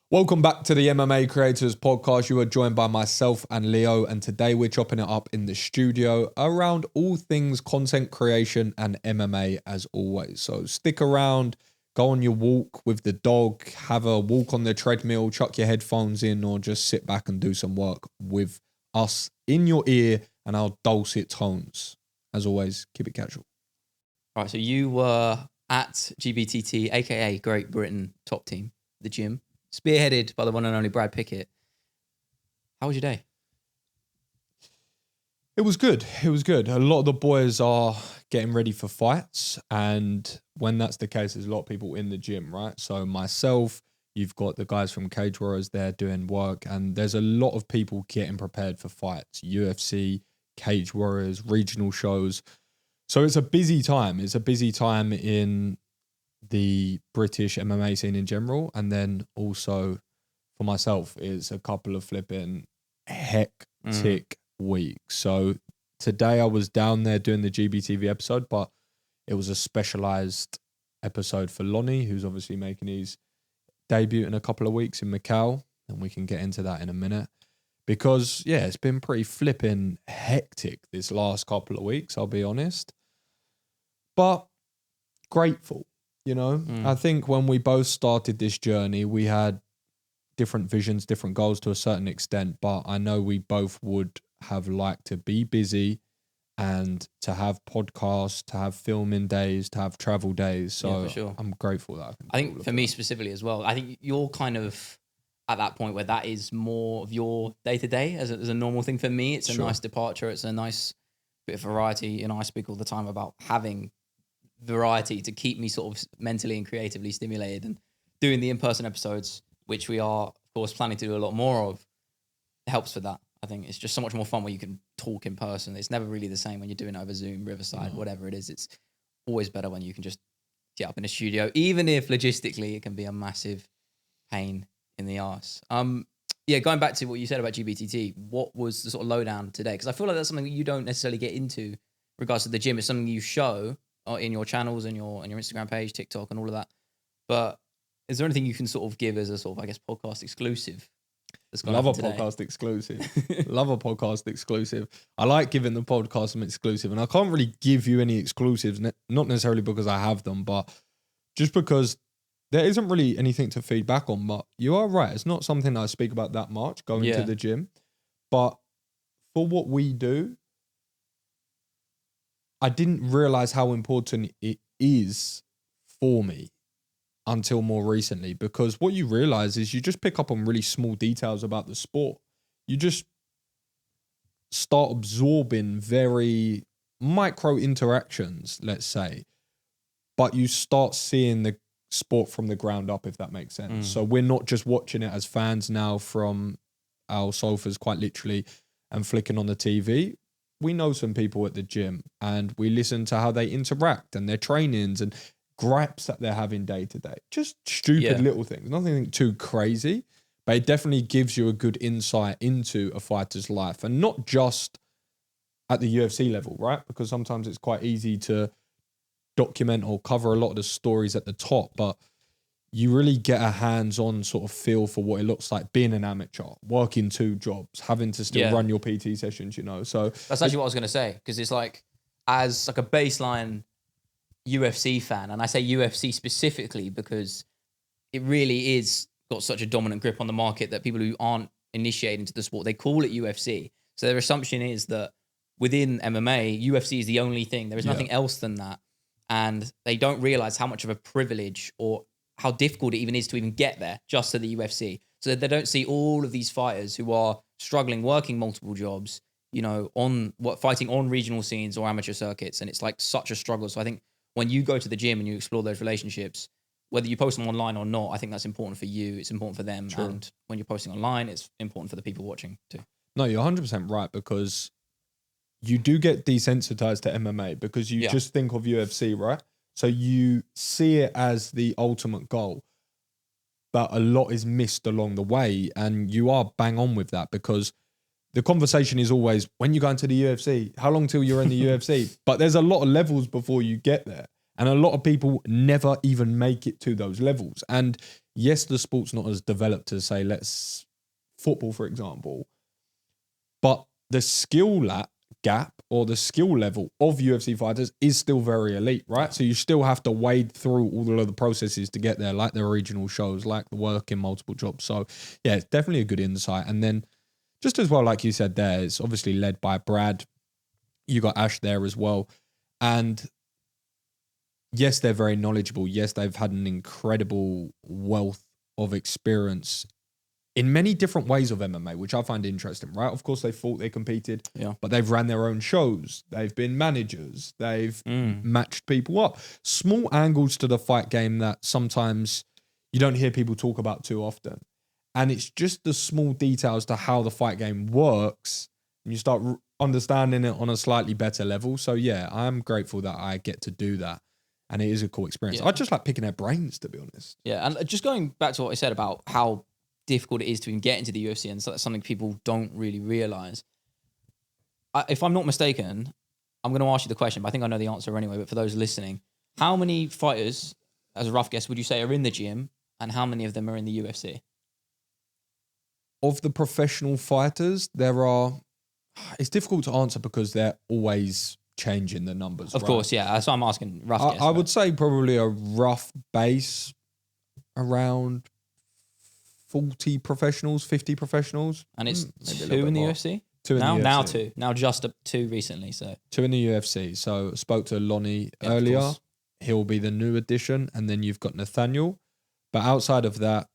Welcome back to the MMA Creators Podcast. You are joined by myself and Leo, and today we're chopping it up in the studio around all things content creation and MMA as always. So stick around, go on your walk with the dog, have a walk on the treadmill, chuck your headphones in, or just sit back and do some work with us in your ear and our dulcet tones. As always, keep it casual. All right, so you were at GBTT, aka Great Britain top team, the gym, spearheaded by the one and only Brad Pickett. How was your day? It was good. It was good. A lot of the boys are getting ready for fights. And when that's the case, there's a lot of people in the gym, right? So myself, you've got the guys from Cage Warriors there doing work. And there's a lot of people getting prepared for fights. UFC, Cage Warriors, regional shows. So it's a busy time. It's a busy time in the British MMA scene in general, and then also for myself is a couple of flipping hectic weeks. So today I was down there doing the GBTV episode, but it was a specialized episode for Lonnie, who's obviously making his debut in a couple of weeks in Macau, and we can get into that in a minute. Because, yeah, it's been pretty flipping hectic this last couple of weeks, I'll be honest. But grateful. You know, I think when we both started this journey, we had different visions, different goals to a certain extent. But I know we both would have liked to be busy and to have podcasts, to have filming days, to have travel days. So for sure. I'm grateful that I think for me specifically as well, I think you're kind of at that point where that is more of your day-to-day as a normal thing. For me, it's a nice departure. It's a nice bit of variety. You know, I speak all the time about having variety to keep me sort of mentally and creatively stimulated, and doing the in-person episodes, which we are of course planning to do a lot more of, helps with that. I think it's just so much more fun when you can talk in person. It's never really the same when you're doing it over Zoom, Riverside, whatever it is. It's always better when you can just get up in a studio, even if logistically it can be a massive pain in the arse. Going back to what you said about GBTT, what was the sort of lowdown today? Because I feel like that's something that you don't necessarily get into in regards to the gym. It's something you show in your channels and your Instagram page, TikTok, and all of that. But is there anything you can sort of give as a sort of, I guess, podcast exclusive? Love a podcast exclusive. Love a podcast exclusive. I like giving the podcast some exclusive, and I can't really give you any exclusives, not necessarily because I have them, but just because there isn't really anything to feed back on. But you are right. It's not something I speak about that much, going to the gym. But for what we do, I didn't realize how important it is for me until more recently, because what you realize is you just pick up on really small details about the sport. You just start absorbing very micro interactions, let's say, but you start seeing the sport from the ground up, if that makes sense. So we're not just watching it as fans now from our sofas, quite literally, and flicking on the TV. We know some people at the gym, and we listen to how they interact and their trainings and gripes that they're having day to day. Just stupid little things, nothing too crazy, but it definitely gives you a good insight into a fighter's life, and not just at the UFC level, right? Because sometimes it's quite easy to document or cover a lot of the stories at the top, but you really get a hands-on sort of feel for what it looks like being an amateur, working two jobs, having to still run your PT sessions, you know. So that's actually what I was going to say, because it's like, as like a baseline UFC fan, and I say UFC specifically because it really is got such a dominant grip on the market that people who aren't initiated into the sport, they call it UFC. So their assumption is that within MMA, UFC is the only thing. There is nothing else than that. And they don't realize how much of a privilege or how difficult it even is to even get there just to the UFC. So they don't see all of these fighters who are struggling, working multiple jobs, you know, fighting on regional scenes or amateur circuits. And it's like such a struggle. So I think when you go to the gym and you explore those relationships, whether you post them online or not, I think that's important for you. It's important for them. True. And when you're posting online, it's important for the people watching too. No, you're 100% right, because you do get desensitized to MMA because you just think of UFC, right? So you see it as the ultimate goal, but a lot is missed along the way. And you are bang on with that, because the conversation is always, when you go into the UFC, how long till you're in the UFC? But there's a lot of levels before you get there. And a lot of people never even make it to those levels. And yes, the sport's not as developed as, say, football, for example, but the gap or the skill level of UFC fighters is still very elite, right? So you still have to wade through all of the processes to get there, like the regional shows, like the work in multiple jobs. So yeah, it's definitely a good insight. And then just as well, like you said there, it's obviously led by Brad. You got Ash there as well. And yes, they're very knowledgeable. Yes, they've had an incredible wealth of experience in many different ways of MMA, which I find interesting, right? Of course, they fought, they competed, but they've ran their own shows. They've been managers. They've matched people up. Small angles to the fight game that sometimes you don't hear people talk about too often. And it's just the small details to how the fight game works. And you start understanding it on a slightly better level. So yeah, I'm grateful that I get to do that. And it is a cool experience. I just like picking their brains, to be honest. Yeah, and just going back to what I said about how difficult it is to even get into the UFC, and so that's something people don't really realize. If I'm not mistaken, I'm going to ask you the question, but I think I know the answer anyway. But for those listening, how many fighters, as a rough guess, would you say are in the gym, and how many of them are in the UFC? Of the professional fighters, it's difficult to answer because they're always changing the numbers. Of course, yeah. That's why I'm asking rough guess. I would say probably a rough base around 40 professionals, 50 professionals. And it's two in the UFC? Two in the UFC. Now two. Now just two recently. So two in the UFC. So I spoke to Lonnie earlier. He'll be the new addition. And then you've got Nathaniel. But outside of that,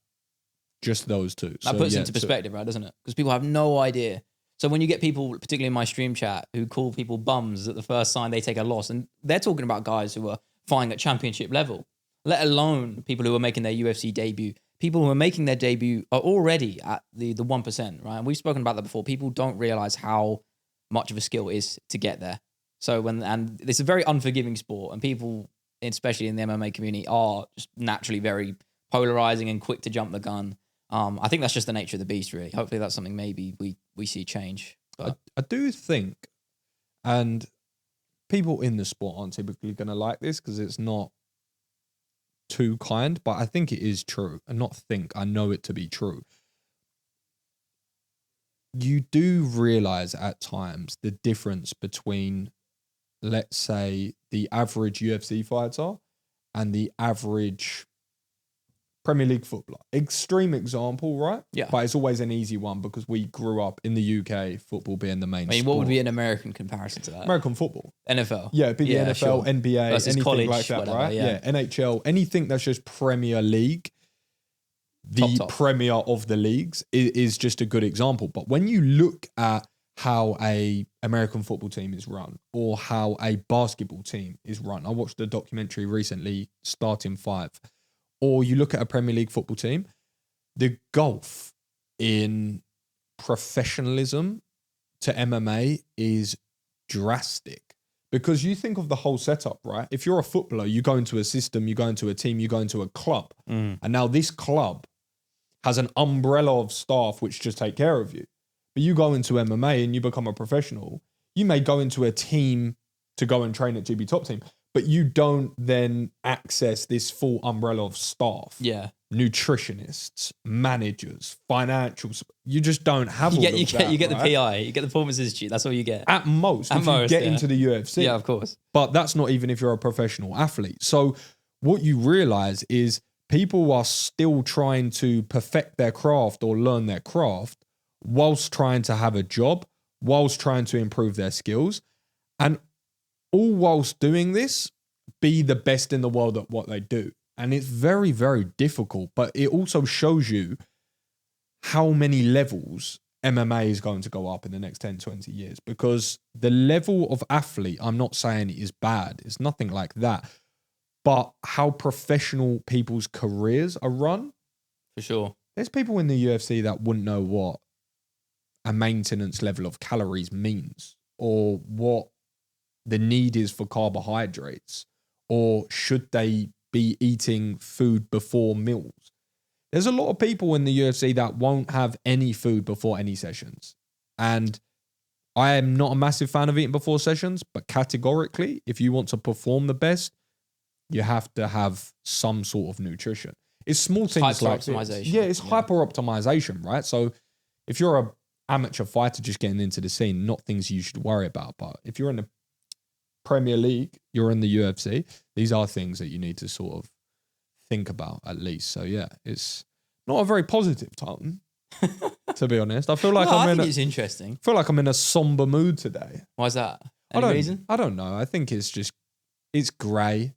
just those two. That puts it into perspective, right, doesn't it? Because people have no idea. So when you get people, particularly in my stream chat, who call people bums at the first sign they take a loss, and they're talking about guys who are fighting at championship level, let alone people who are making their UFC debut. People who are making their debut are already at the 1%, right? And we've spoken about that before. People don't realize how much of a skill it is to get there. So and it's a very unforgiving sport, and people, especially in the MMA community, are just naturally very polarizing and quick to jump the gun. I think that's just the nature of the beast, really. Hopefully that's something maybe we see change. But I do think, and people in the sport aren't typically going to like this because it's not too kind, but I think it is true. And not think, I know it to be true. You do realize at times the difference between, let's say, the average UFC fighter and the average Premier League footballer. Extreme example, right? Yeah. But it's always an easy one because we grew up in the UK, football being the main sport. What would be an American comparison to that? American football. NFL. Yeah, it'd be the NFL, sure. NBA, versus anything college, like that, whatever, right? Yeah, NHL, anything that's just Premier League, top. Premier of the leagues is just a good example. But when you look at how a American football team is run or how a basketball team is run, I watched a documentary recently, Starting Five, or you look at a Premier League football team, the gulf in professionalism to MMA is drastic. Because you think of the whole setup, right? If you're a footballer, you go into a system, you go into a team, you go into a club. And now this club has an umbrella of staff which just take care of you. But you go into MMA and you become a professional. You may go into a team to go and train at GB Top Team, but you don't then access this full umbrella of staff. Yeah. Nutritionists, managers, financials. You just don't have all of that. You get right? the PI, you get the Performance Institute. That's all you get. At most, if you get into the UFC. Yeah, of course. But that's not even if you're a professional athlete. So what you realize is people are still trying to perfect their craft or learn their craft whilst trying to have a job, whilst trying to improve their skills, and all whilst doing this, be the best in the world at what they do. And it's very, very difficult, but it also shows you how many levels MMA is going to go up in the next 10, 20 years, because the level of athlete, I'm not saying it is bad. It's nothing like that. But how professional people's careers are run. For sure. There's people in the UFC that wouldn't know what a maintenance level of calories means, or what the need is for carbohydrates, or should they be eating food before meals. There's a lot of people in the UFC that won't have any food before any sessions. And I am not a massive fan of eating before sessions, but categorically, if you want to perform the best, you have to have some sort of nutrition. It's small things hyper like optimization. this. Yeah, it's hyper optimization, right? So if you're a amateur fighter just getting into the scene, not things you should worry about. But if you're in the Premier League, you're in the UFC, these are things that you need to sort of think about at least. So yeah, it's not a very positive tone, to be honest. I feel like it's interesting. I feel like I'm in a somber mood today. Why is that? Any reason? I don't know. I think it's grey,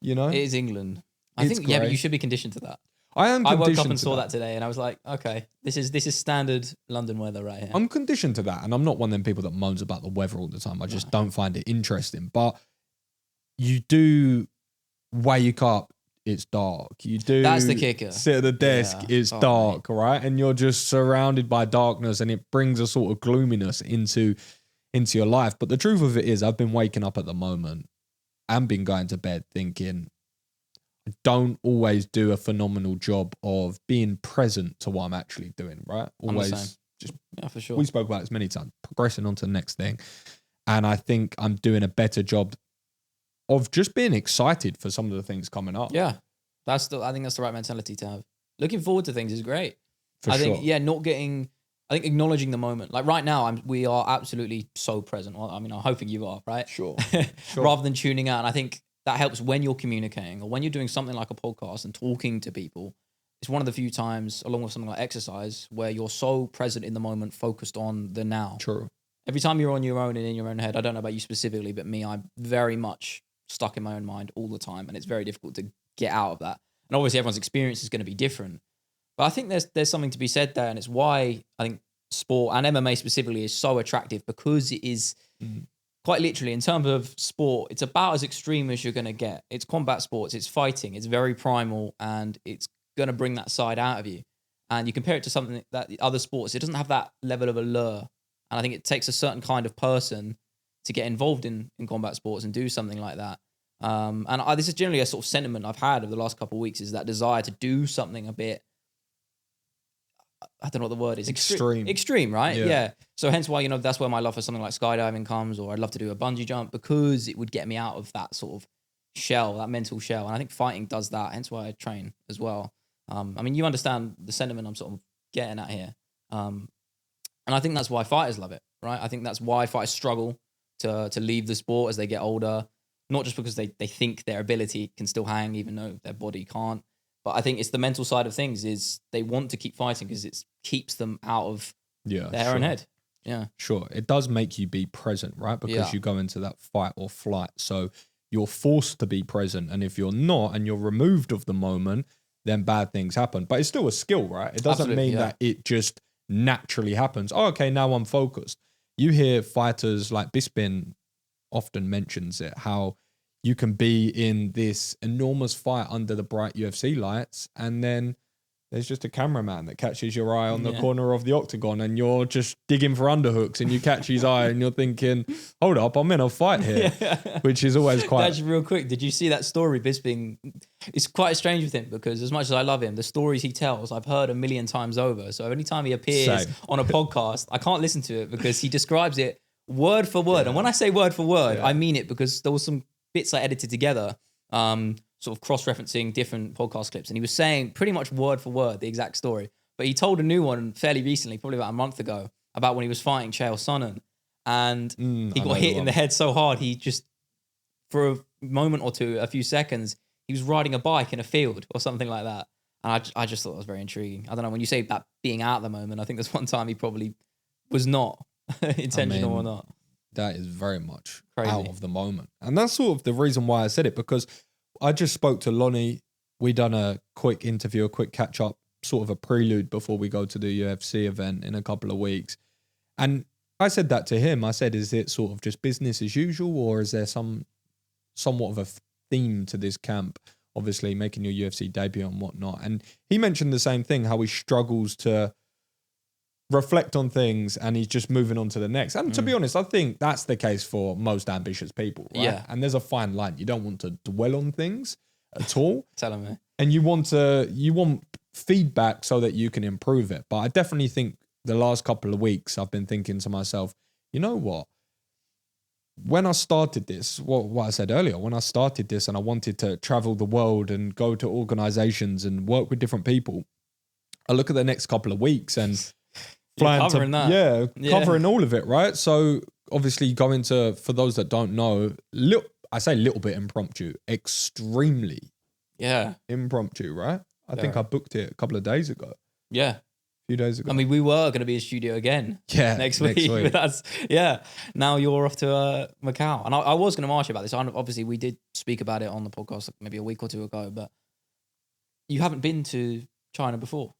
you know? It is England. I think, but you should be conditioned to that. I woke up and saw that today and I was like, okay, this is standard London weather right here. I'm conditioned to that, and I'm not one of them people that moans about the weather all the time. I just don't find it interesting. But you do wake up, it's dark. You do That's the kicker. Sit at the desk, it's dark, right? And you're just surrounded by darkness, and it brings a sort of gloominess into your life. But the truth of it is, I've been waking up at the moment and been going to bed thinking, I don't always do a phenomenal job of being present to what I'm actually doing, right? Always just, for sure. We spoke about this many times, progressing on to the next thing. And I think I'm doing a better job of just being excited for some of the things coming up. Yeah. I think that's the right mentality to have. Looking forward to things is great. I think acknowledging the moment. Like right now, we are absolutely so present. Well, I mean, I'm hoping you are, right? Sure. Rather than tuning out. And I think that helps when you're communicating or when you're doing something like a podcast and talking to people. It's one of the few times, along with something like exercise, where you're so present in the moment, focused on the now. True. Every time you're on your own and in your own head, I don't know about you specifically, but me, I'm very much stuck in my own mind all the time. And it's very difficult to get out of that. And obviously everyone's experience is going to be different. But I think there's something to be said there. And it's why I think sport and MMA specifically is so attractive, because it is quite literally, in terms of sport, it's about as extreme as you're going to get. It's combat sports, it's fighting, it's very primal, and it's going to bring that side out of you. And you compare it to something that the other sports, it doesn't have that level of allure. And I think it takes a certain kind of person to get involved in combat sports and do something like that. This is generally a sort of sentiment I've had over the last couple of weeks, is that desire to do something a bit, I don't know what the word is. Extreme, right? Yeah. So hence why, that's where my love for something like skydiving comes, or I'd love to do a bungee jump, because it would get me out of that sort of shell, that mental shell. And I think fighting does that. Hence why I train as well. I mean, you understand the sentiment I'm sort of getting at here. And I think that's why fighters love it, right? I think that's why fighters struggle to leave the sport as they get older. Not just because they think their ability can still hang, even though their body can't. But I think it's the mental side of things, is they want to keep fighting because it keeps them out of their own head. Yeah. Sure. It does make you be present, right? Because you go into that fight or flight. So you're forced to be present. And if you're not, and you're removed of the moment, then bad things happen. But it's still a skill, right? It doesn't mean that it just naturally happens. Oh, okay, now I'm focused. You hear fighters like Bisping often mentions it, how you can be in this enormous fight under the bright UFC lights, and then there's just a cameraman that catches your eye on the corner of the octagon, and you're just digging for underhooks, and you catch his eye, and you're thinking, hold up, I'm in a fight here, which is always quite... Actually, real quick, did you see that story, Bisping? It's quite strange with him, because as much as I love him, the stories he tells, I've heard a million times over. So any time he appears on a podcast, I can't listen to it, because he describes it word for word. And when I say word for word, I mean it, because there was some bits I edited together, sort of cross-referencing different podcast clips. And he was saying pretty much word for word the exact story. But he told a new one fairly recently, probably about a month ago, about when he was fighting Chael Sonnen. And he got hit in the head so hard, he just, for a moment or two, a few seconds, he was riding a bike in a field or something like that. And I just thought it was very intriguing. I don't know, when you say that being out at the moment, I think there's one time he probably was not intentional or not. That is very much out of the moment. And that's sort of the reason why I said it, because I just spoke to Lonnie. We done a quick interview, a quick catch up, sort of a prelude before we go to the UFC event in a couple of weeks. And I said that to him. I said, is it sort of just business as usual, or is there somewhat of a theme to this camp? Obviously making your UFC debut and whatnot. And he mentioned the same thing, how he struggles to reflect on things, and he's just moving on to the next. And to be honest, I think that's the case for most ambitious people, right? Yeah. And there's a fine line. You don't want to dwell on things at all. Telling me. And you want feedback so that you can improve it. But I definitely think the last couple of weeks I've been thinking to myself, you know what? when I started this, what I said earlier, when I started this and I wanted to travel the world and go to organizations and work with different people, I look at the next couple of weeks and flying covering that. Yeah, covering all of it, right? So obviously going to, for those that don't know, I say little bit impromptu, extremely impromptu, right? I think I booked it a couple of days ago. Yeah. Few days ago. I mean, we were going to be in studio again next week. But that's, now you're off to Macau. And I was going to ask you about this. Obviously, we did speak about it on the podcast maybe a week or two ago, but you haven't been to China before.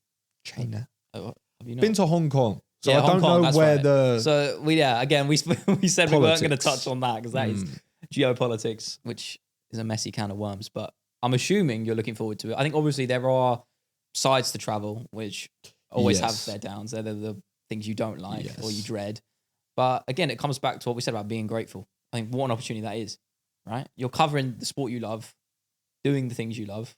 China? Have you not? Been to Hong Kong. So I Hong don't know where the... So, again, we said politics. We weren't going to touch on that because that is geopolitics, which is a messy can of worms. But I'm assuming you're looking forward to it. I think obviously there are sides to travel, which... always have their downs. They're the things you don't like or you dread. But again, it comes back to what we said about being grateful. I think what an opportunity that is, right? You're covering the sport you love, doing the things you love.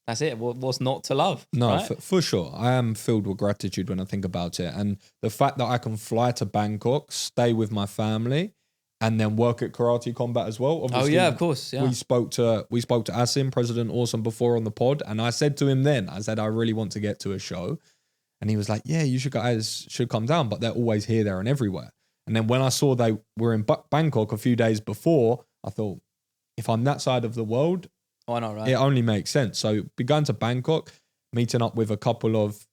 That's it. What's not to love? No, right? for sure. I am filled with gratitude when I think about it. And the fact that I can fly to Bangkok, stay with my family, and then work at Karate Combat as well. Obviously, of course. Yeah. We spoke to Asim, President Awesome, before on the pod, and I said to him then, I said, I really want to get to a show. And he was like, yeah, you guys should come down, but they're always here, there, and everywhere. And then when I saw they were in Bangkok a few days before, I thought, if I'm that side of the world, why not, right? It only makes sense. So be going to Bangkok, meeting up with a couple of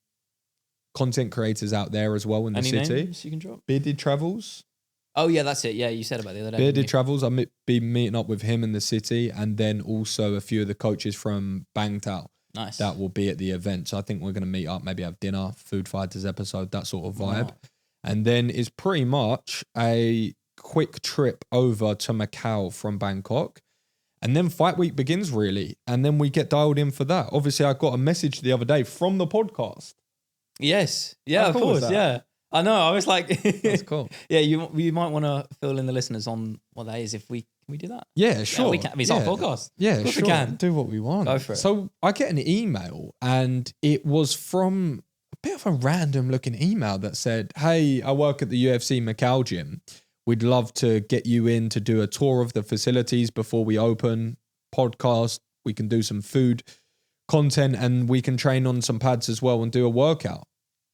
content creators out there as well in the city. Names you can drop? Bearded Travels. Oh, yeah, that's it. Yeah, you said about the other day. Bearded Travels. I'll be meeting up with him in the city, and then also a few of the coaches from Bangkok. Nice. That will be at the event. So I think we're going to meet up, maybe have dinner, Food Fighters episode, that sort of vibe. Wow. And then it's pretty much a quick trip over to Macau from Bangkok. And then fight week begins, really. And then we get dialed in for that. Obviously, I got a message the other day from the podcast. Yes. Yeah, of course. Yeah. I know. I was like... That's cool. Yeah, you might want to fill in the listeners on what that is. Can we do that? Yeah, sure. Yeah, we can. I mean, it's our podcast. Yeah, sure. We can. Do what we want. Go for it. So I get an email, and it was from a bit of a random looking email that said, hey, I work at the UFC Macau gym. We'd love to get you in to do a tour of the facilities before we open. Podcast. We can do some food content, and we can train on some pads as well and do a workout.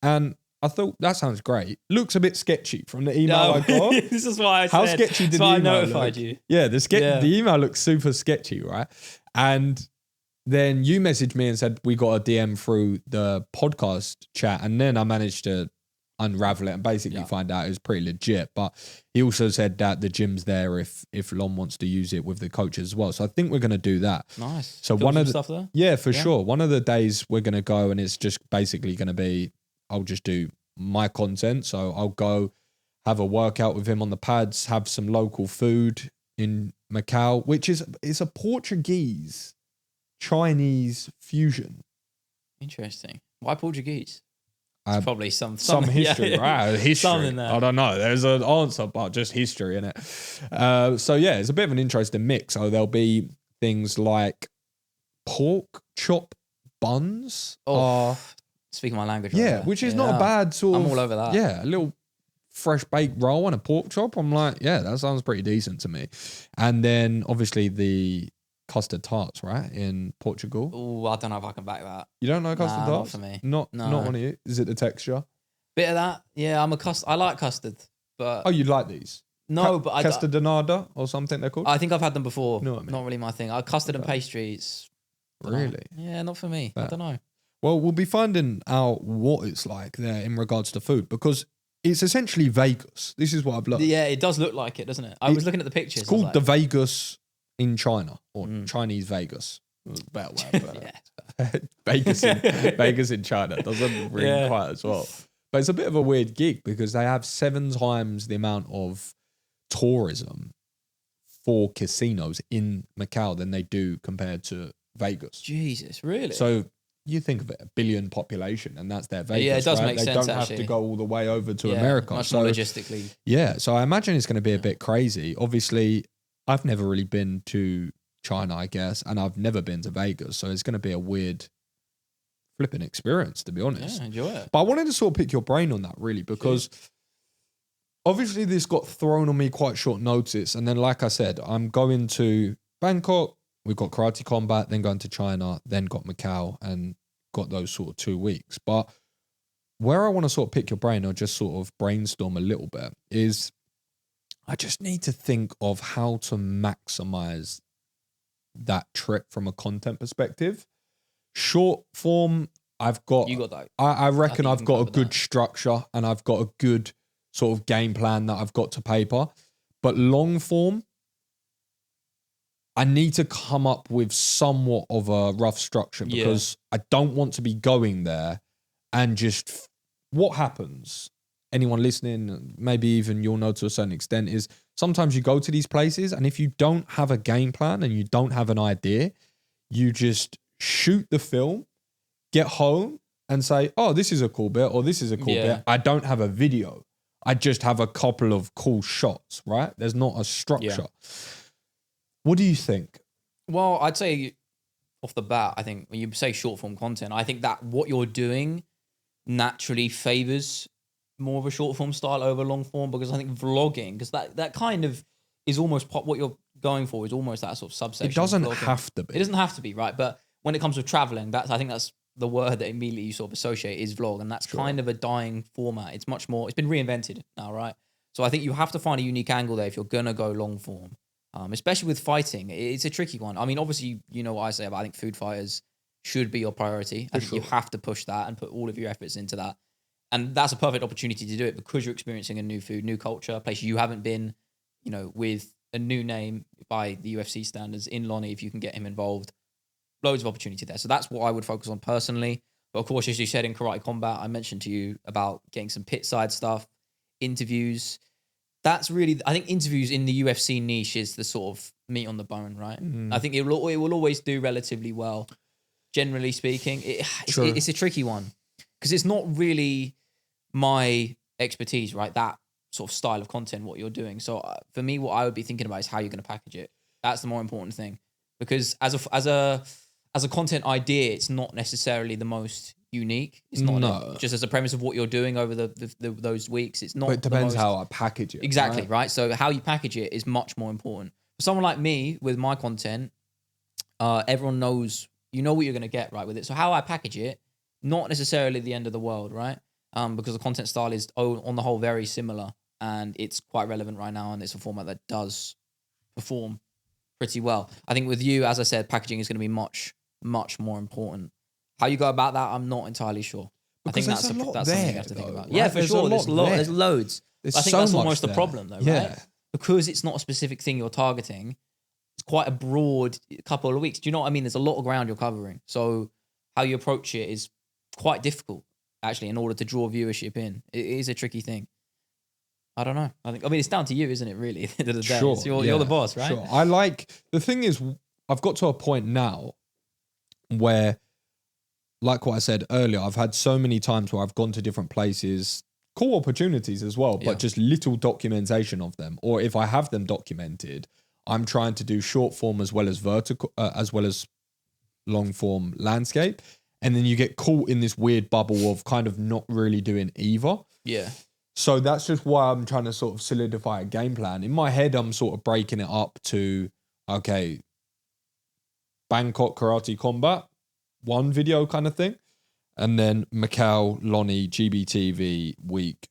And I thought, that sounds great. Looks a bit sketchy from the email I got. This is why I How said. sketchy did the email I notified you. Yeah, the email looks super sketchy, right? And then you messaged me and said we got a DM through the podcast chat, and then I managed to unravel it and basically find out it was pretty legit. But he also said that the gym's there if Lon wants to use it with the coaches as well. So I think we're going to do that. Nice. So Film one of the stuff there? Yeah, for sure. One of the days we're going to go, and it's just basically going to be, I'll just do my content. So I'll go have a workout with him on the pads, have some local food in Macau, which is a Portuguese Chinese fusion. Interesting. Why Portuguese? It's probably some history, right? History. Something there. I don't know. There's an answer, but just history in it. So yeah, it's a bit of an interesting mix. So there'll be things like pork chop buns. Speaking my language. Yeah, which is not a bad sort of... I'm all over that. Yeah, a little fresh baked roll and a pork chop. I'm like, yeah, that sounds pretty decent to me. And then obviously the custard tarts, right, in Portugal. Oh, I don't know if I can back that. You don't know custard tarts? Not for me. Not one of you. Is it the texture? Bit of that. Yeah, I like custard, but... Oh, you like these? No, but I... Custardinada or something they're called? I think I've had them before. You know what I mean? Not really my thing. Custard and pastries. Really? Yeah, not for me. Fair. I don't know. Well, we'll be finding out what it's like there in regards to food, because it's essentially Vegas. This is what I've learned. Yeah, it does look like it, doesn't it? I was looking at the pictures. It's called the Vegas in China, or Chinese Vegas. Better way. Vegas in China doesn't ring quite as well. But it's a bit of a weird gig because they have 7 times the amount of tourism for casinos in Macau than they do compared to Vegas. Jesus, really? So you think of it, 1 billion population, and that's their Vegas. Yeah, it does make sense. They don't have to go all the way over to America. Much more logistically. Yeah, so I imagine it's going to be a bit crazy. Obviously, I've never really been to China, I guess, and I've never been to Vegas, so it's going to be a weird flipping experience, to be honest. Yeah, enjoy it. But I wanted to sort of pick your brain on that, really, because obviously this got thrown on me quite short notice. And then, like I said, I'm going to Bangkok. We've got Karate Combat, then going to China, then got Macau, and got those sort of 2 weeks. But where I want to sort of pick your brain or just sort of brainstorm a little bit is I just need to think of how to maximize that trip from a content perspective. Short form, I've got... You got that. I reckon I've got a good structure and I've got a good sort of game plan that I've got to paper. But long form, I need to come up with somewhat of a rough structure because I don't want to be going there and just... What happens, anyone listening, maybe even you'll know to a certain extent, is sometimes you go to these places and if you don't have a game plan and you don't have an idea, you just shoot the film, get home and say, oh, this is a cool bit or this is a cool bit. I don't have a video. I just have a couple of cool shots, right? There's not a structure. Yeah. What do you think? Well, I'd say off the bat, I think when you say short form content, I think that what you're doing naturally favors more of a short form style over long form, because I think vlogging, because that kind of is almost what you're going for is almost that sort of subsection. It doesn't have to be. It doesn't have to be, right? But when it comes to traveling, I think that's the word that immediately you sort of associate is vlog, and that's kind of a dying format. It's much more, it's been reinvented now, right? So I think you have to find a unique angle there if you're gonna go long form, especially with fighting. It's a tricky one. I mean, obviously, you know what I say about I think food fighters should be your priority. I think you have to push that and put all of your efforts into that. And that's a perfect opportunity to do it because you're experiencing a new food, new culture, a place you haven't been, you know, with a new name by the UFC standards in Lonnie. If you can get him involved, loads of opportunity there. So that's what I would focus on personally. But of course, as you said in Karate Combat, I mentioned to you about getting some pit side stuff, interviews. That's really, I think interviews in the UFC niche is the sort of meat on the bone, right? I think it will always do relatively well. Generally speaking, it's a tricky one because it's not really my expertise, right? That sort of style of content, what you're doing. So for me, what I would be thinking about is how you're going to package it. That's the more important thing, because as a content idea, it's not necessarily the most unique. It's not just as a premise of what you're doing over those weeks. It's not. But it depends how I package it. Exactly, right? So how you package it is much more important. For someone like me with my content, everyone knows. You know what you're going to get right with it. So how I package it, not necessarily the end of the world, right? Because the content style is on the whole very similar and it's quite relevant right now, and it's a format that does perform pretty well. I think with you, as I said, packaging is going to be much, much more important. How you go about that, I'm not entirely sure. Because I think that's something you have to think about. Right? Yeah, for sure. There's loads. I think that's almost the problem though, right? Because it's not a specific thing you're targeting. It's quite a broad couple of weeks. Do you know what I mean? There's a lot of ground you're covering. So how you approach it is quite difficult, actually, in order to draw viewership in. It is a tricky thing. I don't know. I mean, it's down to you, isn't it, really, at the end of the day? Sure, you're the boss, right? Sure. The thing is, I've got to a point now where, like what I said earlier, I've had so many times where I've gone to different places, cool opportunities as well, but just little documentation of them. Or if I have them documented, I'm trying to do short form as well as vertical, as well as long form landscape. And then you get caught in this weird bubble of kind of not really doing either. Yeah. So that's just why I'm trying to sort of solidify a game plan. In my head, I'm sort of breaking it up to, okay, Bangkok Karate Combat, one video kind of thing. And then Macau, Lonnie, GBTV week.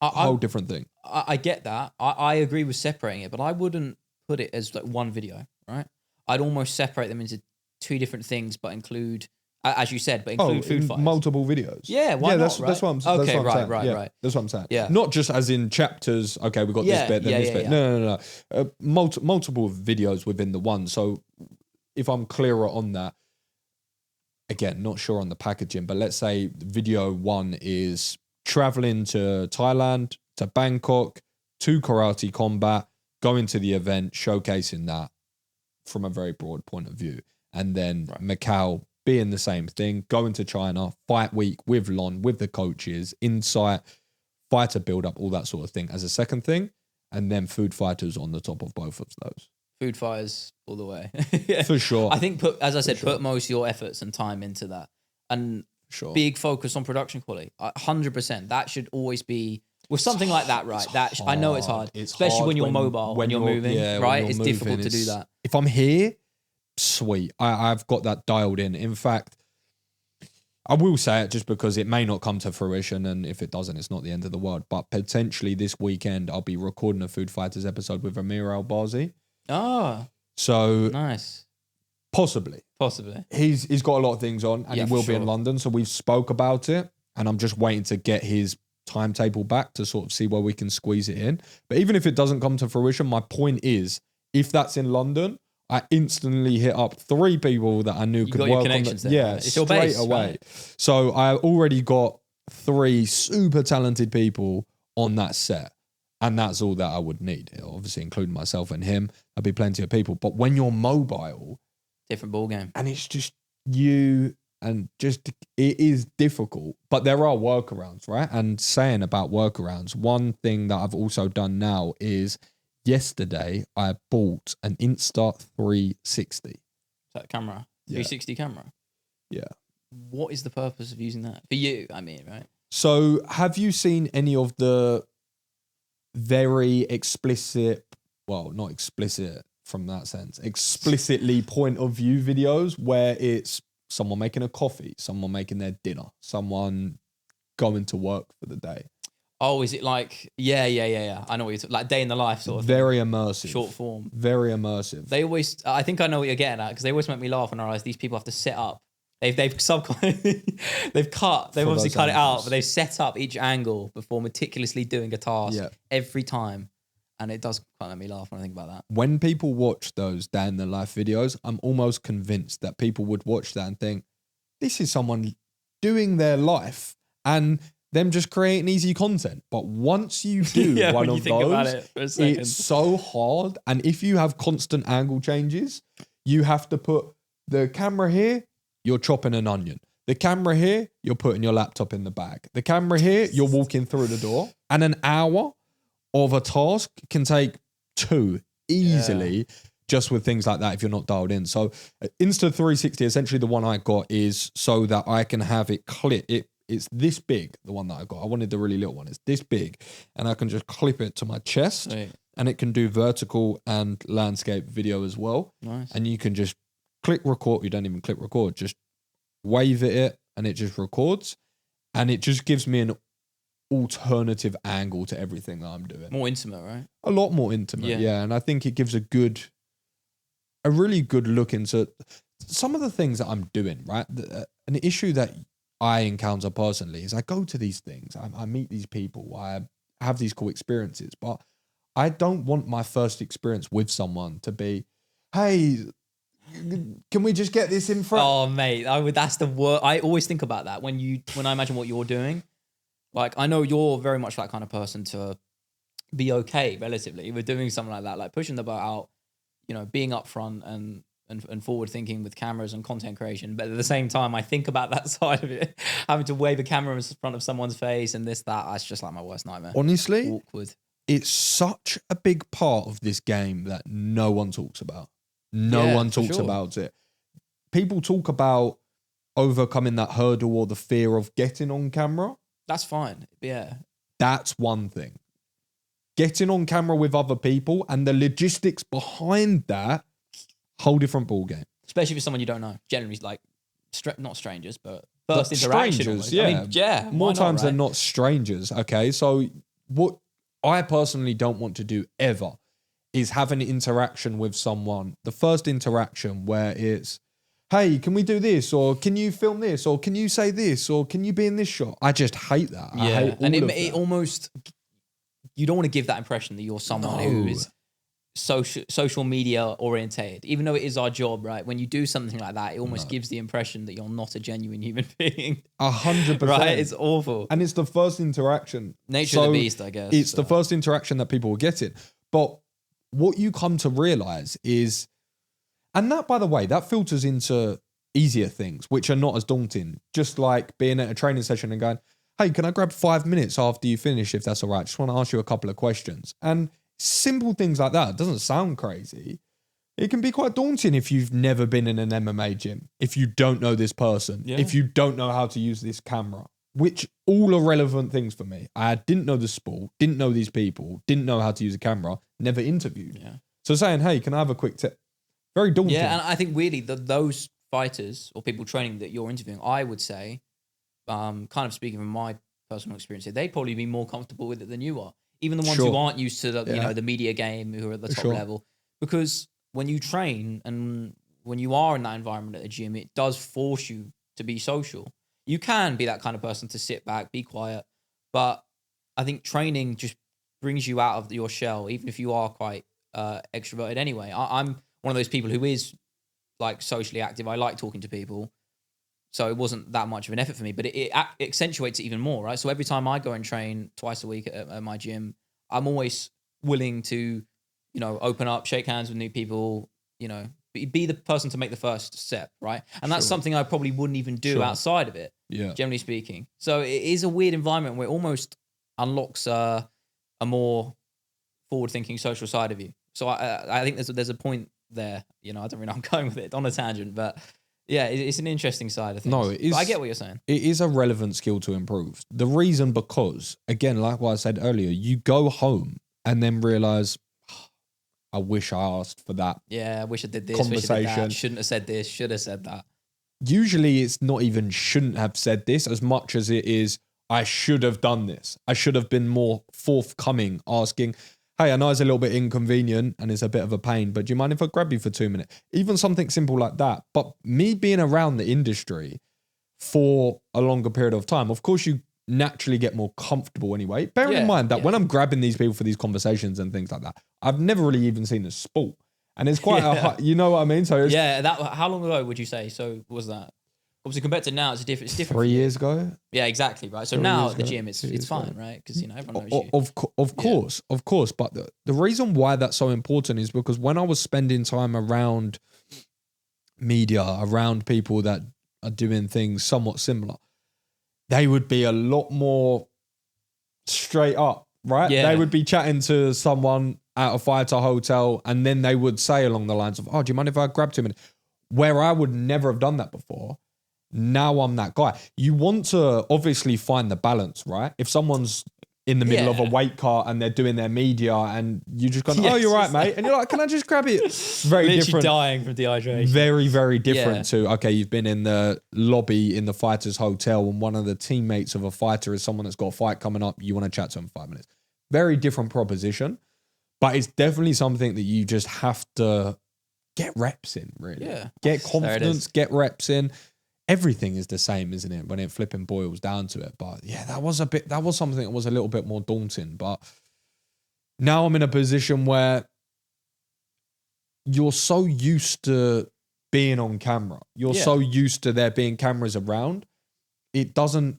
Whole different thing. I get that. I agree with separating it, but I wouldn't put it as like one video, right? I'd almost separate them into two different things, but include, as you said, include food fights. Multiple videos. Yeah, why not? That's what I'm saying. Okay, right. That's what I'm saying. Yeah. Not just as in chapters, okay, we got this bit, then this bit. No. Multiple videos within the one. So if I'm clearer on that, again, not sure on the packaging, but let's say video one is traveling to Thailand, to Bangkok, to Karate Combat, going to the event, showcasing that from a very broad point of view. And then Macau being the same thing, going to China, fight week with Lon, with the coaches, insight, fighter build up, all that sort of thing as a second thing. And then food fighters on the top of both of those. Food fighters all the way. For sure. I think, put most of your efforts and time into that. And big focus on production quality. 100%. That should always be With something like that, right? I know it's hard, especially when you're mobile, when you're moving, right? It's difficult to do that. If I'm here, sweet. I've got that dialed in. In fact, I will say it just because it may not come to fruition, and if it doesn't, it's not the end of the world. But potentially this weekend, I'll be recording a Food Fighters episode with Amir Al-Bazi. Oh, so nice. Possibly. He's got a lot of things on, and he will be in London. So we've spoke about it, and I'm just waiting to get his timetable back to sort of see where we can squeeze it in. But even if it doesn't come to fruition, my point is, if that's in London, I instantly hit up 3 people that I knew could work on it. Yeah, it's straight your base, away. Right? So I already got 3 super talented people on that set. And that's all that I would need. Obviously, including myself and him, there'll be plenty of people. But when you're mobile, different ball game, and it's just you, and just it is difficult. But there are workarounds, right? And saying about workarounds, one thing that I've also done now is yesterday I bought an Insta360. Is that camera? Yeah. 360 camera. Yeah. What is the purpose of using that for you? I mean, right? So, have you seen any of the very explicit, well, not explicit from that sense, explicitly point of view videos where it's someone making a coffee, someone making their dinner, someone going to work for the day? Oh, is it like, yeah. I know what you're talking, like day in the life sort of very thing. Immersive. Short form. Very immersive. They always, I think I know what you're getting at, because they always make me laugh when I realize these people have to set up. They've obviously cut it out, but they've set up each angle before meticulously doing a task every time. And it does quite make me laugh when I think about that. When people watch those day in the life videos, I'm almost convinced that people would watch that and think, this is someone doing their life and them just creating easy content. But once you do one of those, it's so hard. And if you have constant angle changes, you have to put the camera here, you're chopping an onion. The camera here, you're putting your laptop in the bag. The camera here, you're walking through the door. And an hour of a task can take 2 easily, just with things like that if you're not dialed in. So Insta360, essentially the one I got is so that I can have it clip. It's this big, the one that I got. I wanted the really little one. It's this big. And I can just clip it to my chest. Right. And it can do vertical and landscape video as well. Nice. And you can just click record. You don't even click record. Just wave at it and it just records. And it just gives me an alternative angle to everything that I'm doing. More intimate, right? A lot more intimate, yeah. And I think it gives a really good look into some of the things that I'm doing, right? An issue that I encounter personally is I go to these things, I meet these people, I have these cool experiences, but I don't want my first experience with someone to be, hey, can we just get this in front? Oh, mate, that's the word. I always think about that when I imagine what you're doing. Like, I know you're very much that kind of person to be okay, relatively, with doing something like that, like pushing the boat out, being upfront and forward thinking with cameras and content creation. But at the same time, I think about that side of it, having to wave a camera in front of someone's face and this, that. That's just like my worst nightmare. Honestly, awkward. It's such a big part of this game that no one talks about. No one talks about it. People talk about overcoming that hurdle or the fear of getting on camera. That's fine. Yeah. That's one thing. Getting on camera with other people and the logistics behind that, whole different ballgame. Especially for someone you don't know. Generally, like, not strangers, but first interaction. Strangers, yeah. I mean, more times than not strangers, okay? So what I personally don't want to do ever is have an interaction with someone, the first interaction where it's, hey, can we do this? Or can you film this? Or can you say this? Or can you be in this shot? I just hate that. Yeah. I hate all of it almost, you don't want to give that impression that you're someone who is social media orientated, even though it is our job, right? When you do something like that, it almost gives the impression that you're not a genuine human being. 100%. Right? It's awful. And it's the first interaction. Nature of the beast, I guess. It's the first interaction that people will get it. But what you come to realize is, and that, by the way, that filters into easier things, which are not as daunting. Just like being at a training session and going, hey, can I grab 5 minutes after you finish, if that's all right? Just want to ask you a couple of questions. And simple things like that. It doesn't sound crazy. It can be quite daunting if you've never been in an MMA gym, if you don't know this person, if you don't know how to use this camera. which all are relevant things for me. I didn't know the sport, didn't know these people, didn't know how to use a camera, never interviewed. Yeah. So saying, hey, can I have a quick tip? Very daunting. Yeah, and I think weirdly those fighters or people training that you're interviewing, I would say, kind of speaking from my personal experience here, they'd probably be more comfortable with it than you are. Even the ones who aren't used to the media game, who are at the top level. Because when you train and when you are in that environment at the gym, it does force you to be social. You can be that kind of person to sit back, be quiet. But I think training just brings you out of your shell, even if you are quite extroverted anyway. I'm one of those people who is like socially active. I like talking to people. So it wasn't that much of an effort for me, but it accentuates it even more, right? So every time I go and train twice a week at my gym, I'm always willing to, open up, shake hands with new people, be the person to make the first step, right? And that's something I probably wouldn't even do outside of it, generally speaking. So it is a weird environment where it almost unlocks a more forward-thinking social side of you. So I think there's a point there. I don't really know I'm going with it on a tangent, but yeah, it's an interesting side of things. No, it is. But I get what you're saying. It is a relevant skill to improve. The reason because, again, like what I said earlier, you go home and then realize, I wish I asked for that. Yeah, I wish I did this. Conversation. Wish I did that. Shouldn't have said this. Should have said that. Usually it's not even shouldn't have said this as much as it is I should have done this. I should have been more forthcoming, asking, hey, I know it's a little bit inconvenient and it's a bit of a pain, but do you mind if I grab you for 2 minutes? Even something simple like that. But me being around the industry for a longer period of time, of course you naturally get more comfortable anyway. Bear in mind that when I'm grabbing these people for these conversations and things like that, I've never really even seen a sport. And it's quite you know what I mean? So how long ago would you say? So was that? Obviously, compared to now, it's different. 3 years ago. Yeah, exactly. Right. So now at the gym, it's fine, right? Because everyone knows you. Of course. But the reason why that's so important is because when I was spending time around media, around people that are doing things somewhat similar, they would be a lot more straight up, right? Yeah. They would be chatting to someone at a fighter hotel, and then they would say along the lines of, "Oh, do you mind if I grab 2 minutes?" Where I would never have done that before. Now I'm that guy. You want to obviously find the balance, right? If someone's in the middle of a weight cut and they're doing their media and you just go, oh, you're right, mate. And you're like, can I just grab it? Very literally different. Dying from dehydration. Very, very different to, okay, you've been in the lobby in the fighter's hotel and one of the teammates of a fighter is someone that's got a fight coming up. You want to chat to him for 5 minutes. Very different proposition. But it's definitely something that you just have to get reps in, really. Yeah. Get confidence, get reps in. Everything is the same, isn't it? When it flipping boils down to it. But yeah, that was something that was a little bit more daunting. But now I'm in a position where you're so used to being on camera. You're so used to there being cameras around. It doesn't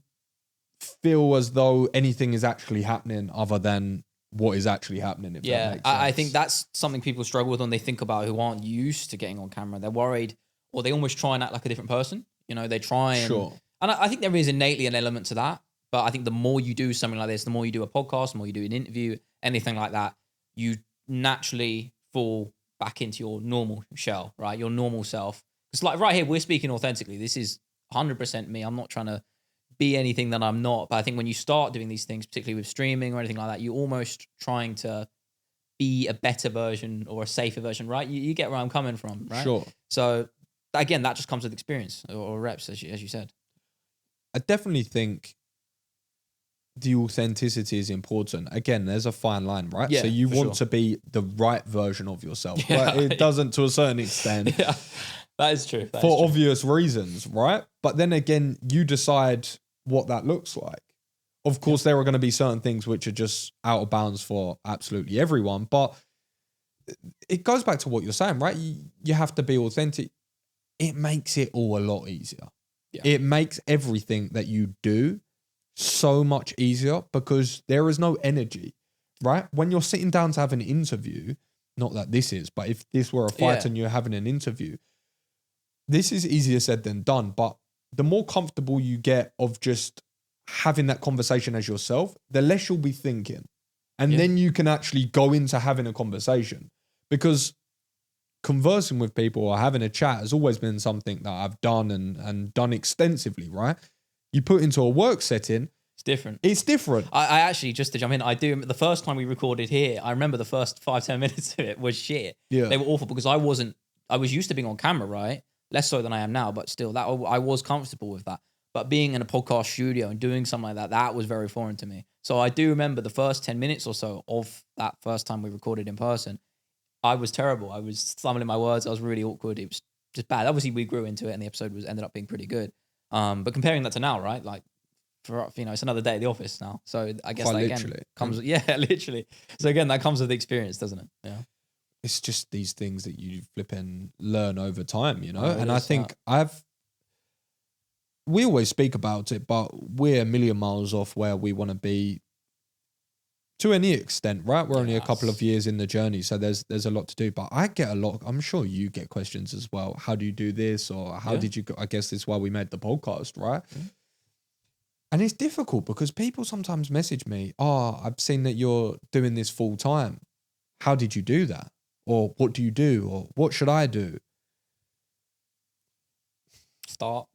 feel as though anything is actually happening other than what is actually happening. If that makes sense. I think that's something people struggle with when they think about who aren't used to getting on camera. They're worried, or they almost try and act like a different person. They try and... Sure. And I think there is innately an element to that. But I think the more you do something like this, the more you do a podcast, the more you do an interview, anything like that, you naturally fall back into your normal shell, right? Your normal self. It's like right here, we're speaking authentically. This is 100% me. I'm not trying to be anything that I'm not. But I think when you start doing these things, particularly with streaming or anything like that, you're almost trying to be a better version or a safer version, right? You get where I'm coming from, right? Sure. So again, that just comes with experience or reps, as you said. I definitely think the authenticity is important. Again, there's a fine line, right? Yeah, so you want to be the right version of yourself. Yeah. Right? It doesn't to a certain extent. Yeah, that is true. For obvious reasons, right? But then again, you decide what that looks like. Of course, there are going to be certain things which are just out of bounds for absolutely everyone. But it goes back to what you're saying, right? You have to be authentic. It makes it all a lot easier. Yeah. It makes everything that you do so much easier because there is no energy, right? When you're sitting down to have an interview, not that this is, but if this were a fight and you're having an interview, this is easier said than done. But the more comfortable you get of just having that conversation as yourself, the less you'll be thinking. And then you can actually go into having a conversation, because conversing with people or having a chat has always been something that I've done and done extensively, right? Yeah. You put into a work setting, It's different. It's different. I actually, just to jump in, I do. The first time we recorded here, I remember the first 5-10 minutes of it was shit. Yeah. They were awful because I was used to being on camera, right? Less so than I am now, but still, that I was comfortable with that. But being in a podcast studio and doing something like that was very foreign to me. So I do remember the first 10 minutes or so of that first time we recorded in person. I was terrible. I was stumbling my words. I was really awkward. It was just bad. Obviously, we grew into it, and the episode ended up being pretty good. But comparing that to now, right? Like, for it's another day at the office now. So I guess that again comes, literally. So again, that comes with the experience, doesn't it? Yeah. It's just these things that you flip and learn over time, you know. Oh, and I think we always speak about it, but we're a million miles off where we want to be to any extent, right? We're only a couple of years in the journey, so there's a lot to do. But I get a lot. I'm sure you get questions as well. How do you do this, or how did you? I guess that's why we made the podcast, right? Yeah. And it's difficult because people sometimes message me, "Oh, I've seen that you're doing this full time. How did you do that? Or what do you do? Or what should I do?" Start.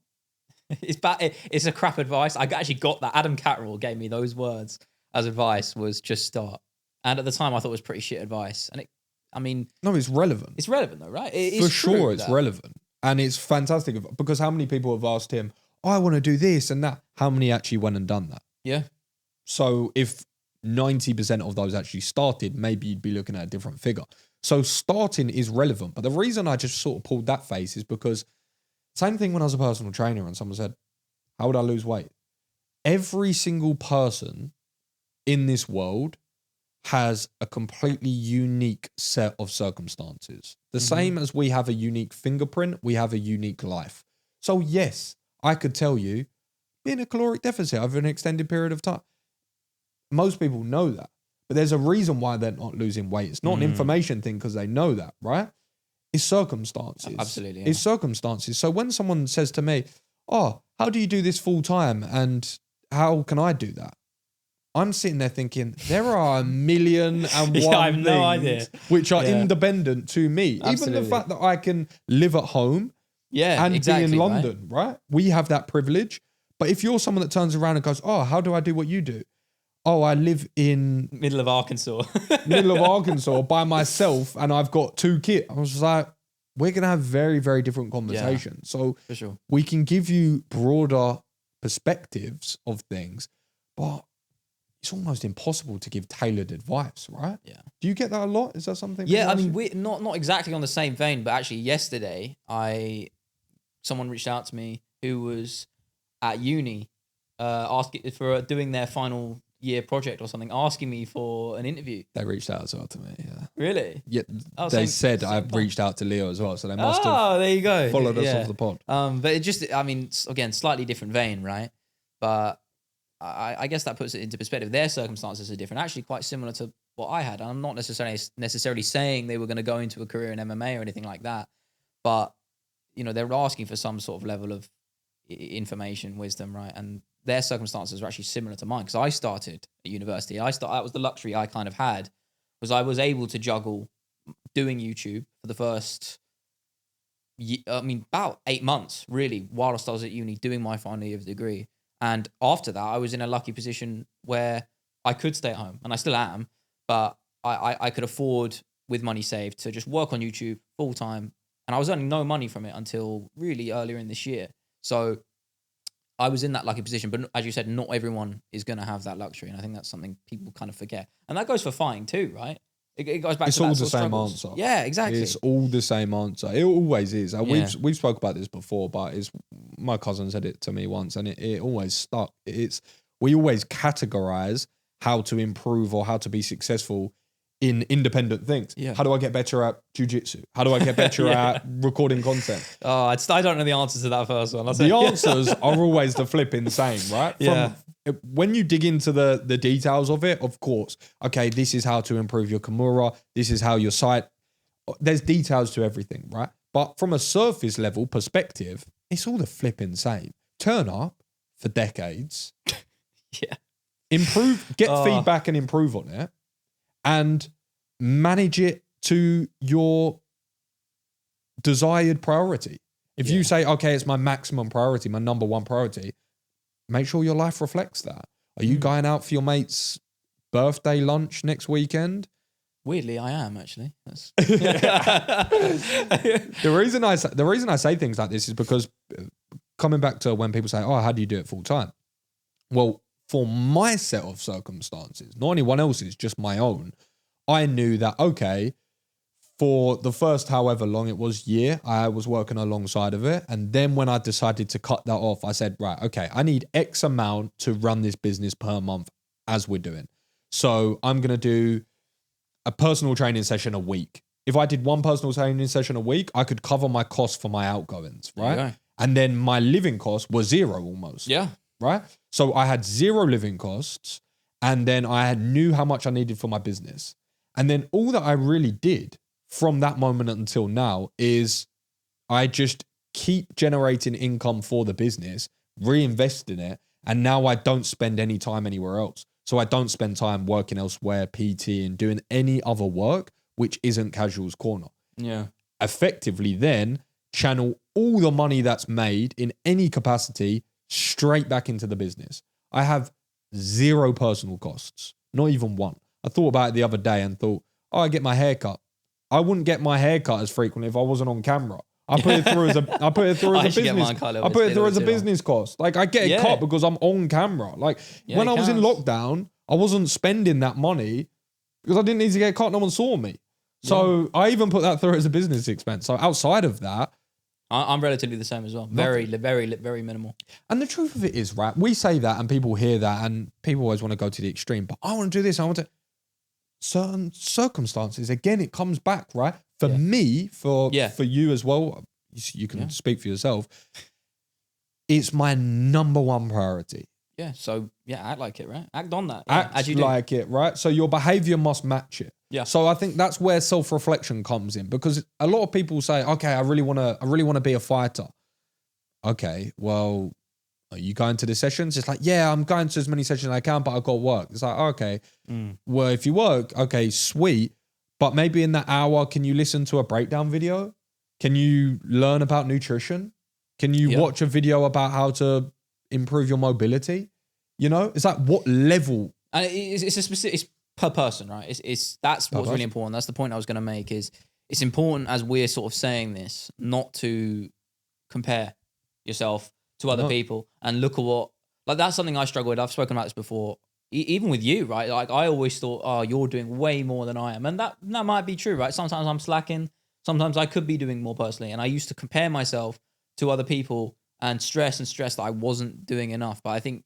It's bad. It's a crap advice. I actually got that. Adam Catterall gave me those words as advice, was just start. And at the time I thought it was pretty shit advice. And no, it's relevant. It's relevant though, right? For sure it's relevant. And it's fantastic because how many people have asked him, "Oh, I want to do this and that." How many actually went and done that? Yeah. So if 90% of those actually started, maybe you'd be looking at a different figure. So starting is relevant. But the reason I just sort of pulled that face is because same thing when I was a personal trainer and someone said, "How would I lose weight?" Every single person in this world has a completely unique set of circumstances. The same as we have a unique fingerprint, we have a unique life. So yes, I could tell you, be in a caloric deficit over an extended period of time. Most people know that, but there's a reason why they're not losing weight. It's not an information thing because they know that, right? It's circumstances. Absolutely. Yeah. It's circumstances. So when someone says to me, "Oh, how do you do this full time? And how can I do that?" I'm sitting there thinking, there are 1,000,001 things no idea. which are independent to me. Absolutely. Even the fact that I can live at home and be in London, right? We have that privilege. But if you're someone that turns around and goes, "Oh, how do I do what you do?" "Oh, I live in middle of Arkansas by myself and I've got 2 kids." I was just like, we're going to have very, very different conversations. So for sure. We can give you broader perspectives of things, but it's almost impossible to give tailored advice, right? Yeah. Do you get that a lot? Is that something? Yeah, I mean, we're not exactly on the same vein, but actually yesterday, someone reached out to me who was at uni, asking for doing their final year project or something, asking me for an interview. They reached out as well to me. Yeah. Really? Yeah. They said I've reached out to Leo as well, so they must have. Oh, there you go. Followed us off the pod. But it just, I mean, again, slightly different vein, right? But I guess that puts it into perspective. Their circumstances are different, actually quite similar to what I had. And I'm not necessarily saying they were going to go into a career in MMA or anything like that, but they're asking for some sort of level of information, wisdom, right? And their circumstances are actually similar to mine because I started at university. That was the luxury I kind of had, was I was able to juggle doing YouTube for the first, about 8 months really, whilst I was at uni doing my final year of the degree. And after that, I was in a lucky position where I could stay at home, and I still am, but I could afford, with money saved, to just work on YouTube full time. And I was earning no money from it until really earlier in this year. So I was in that lucky position. But as you said, not everyone is going to have that luxury. And I think that's something people kind of forget. And that goes for fighting too, right? It goes back to that. It's all the same answer. Yeah, exactly. It's all the same answer. It always is. We've spoke about this before, but my cousin said it to me once, and it always stuck. We always categorize how to improve or how to be successful in independent things. Yeah. How do I get better at jiu-jitsu? How do I get better at recording content? Oh, I don't know the answers to that first one. The answers are always the flipping same, right? When you dig into the details of it, of course, okay, this is how to improve your Kimura. This is how your sight. There's details to everything, right? But from a surface level perspective, it's all the flipping same. Turn up for decades. Improve, get feedback and improve on it, and manage it to your desired priority. If you say, okay, it's my maximum priority, my number one priority, make sure your life reflects that. Are you going out for your mate's birthday lunch next weekend? Weirdly, I am actually. That's The reason I say things like this is because coming back to when people say, "Oh, how do you do it full time?" Well, for my set of circumstances, not anyone else's, just my own, I knew that, okay, for the first however long it was year, I was working alongside of it. And then when I decided to cut that off, I said, right, okay, I need X amount to run this business per month as we're doing. So I'm going to do a personal training session a week. If I did one personal training session a week, I could cover my costs for my outgoings, right? Yeah. And then my living costs were zero almost. Yeah. Right? So I had zero living costs, and then I knew how much I needed for my business. And then all that I really did from that moment until now is I just keep generating income for the business, reinvest in it, and now I don't spend any time anywhere else. So I don't spend time working elsewhere, PT, and doing any other work which isn't Casual's Corner. Yeah. Effectively then channel all the money that's made in any capacity straight back into the business. I have zero personal costs, not even one. I thought about it the other day and thought, oh, I get my hair cut. I wouldn't get my hair cut as frequently if I wasn't on camera. I put it through as a business cost. Like I get it cut because I'm on camera. Like when I was in lockdown, I wasn't spending that money because I didn't need to get cut. No one saw me. So I even put that through as a business expense. So outside of that, I'm relatively the same as well. Very minimal. And the truth of it is, right, we say that and people hear that and people always want to go to the extreme. But I want to do this. I want to... Certain circumstances, again, it comes back, right? For me, for you as well, you can speak for yourself. It's my number one priority. Yeah, so act like it, right? Act on that. Act like it, right? So your behavior must match it. Yeah. So I think that's where self-reflection comes in, because a lot of people say, okay, I really want to be a fighter. Okay, well, are you going to the sessions? It's like, yeah, I'm going to as many sessions as I can, but I've got work. It's like, okay, well, if you work, okay, sweet. But maybe in that hour, can you listen to a breakdown video? Can you learn about nutrition? Can you watch a video about how to improve your mobility? You know, it's like what level? And it's per person, right? That's what's really important. That's the point I was going to make. Is it's important, as we're sort of saying this, not to compare yourself to other people and look at what, like, that's something I struggle with. I've spoken about this before, even with you, right? Like I always thought, oh, you're doing way more than I am, and that might be true, right? Sometimes I'm slacking. Sometimes I could be doing more personally, and I used to compare myself to other people and stress that I wasn't doing enough. But I think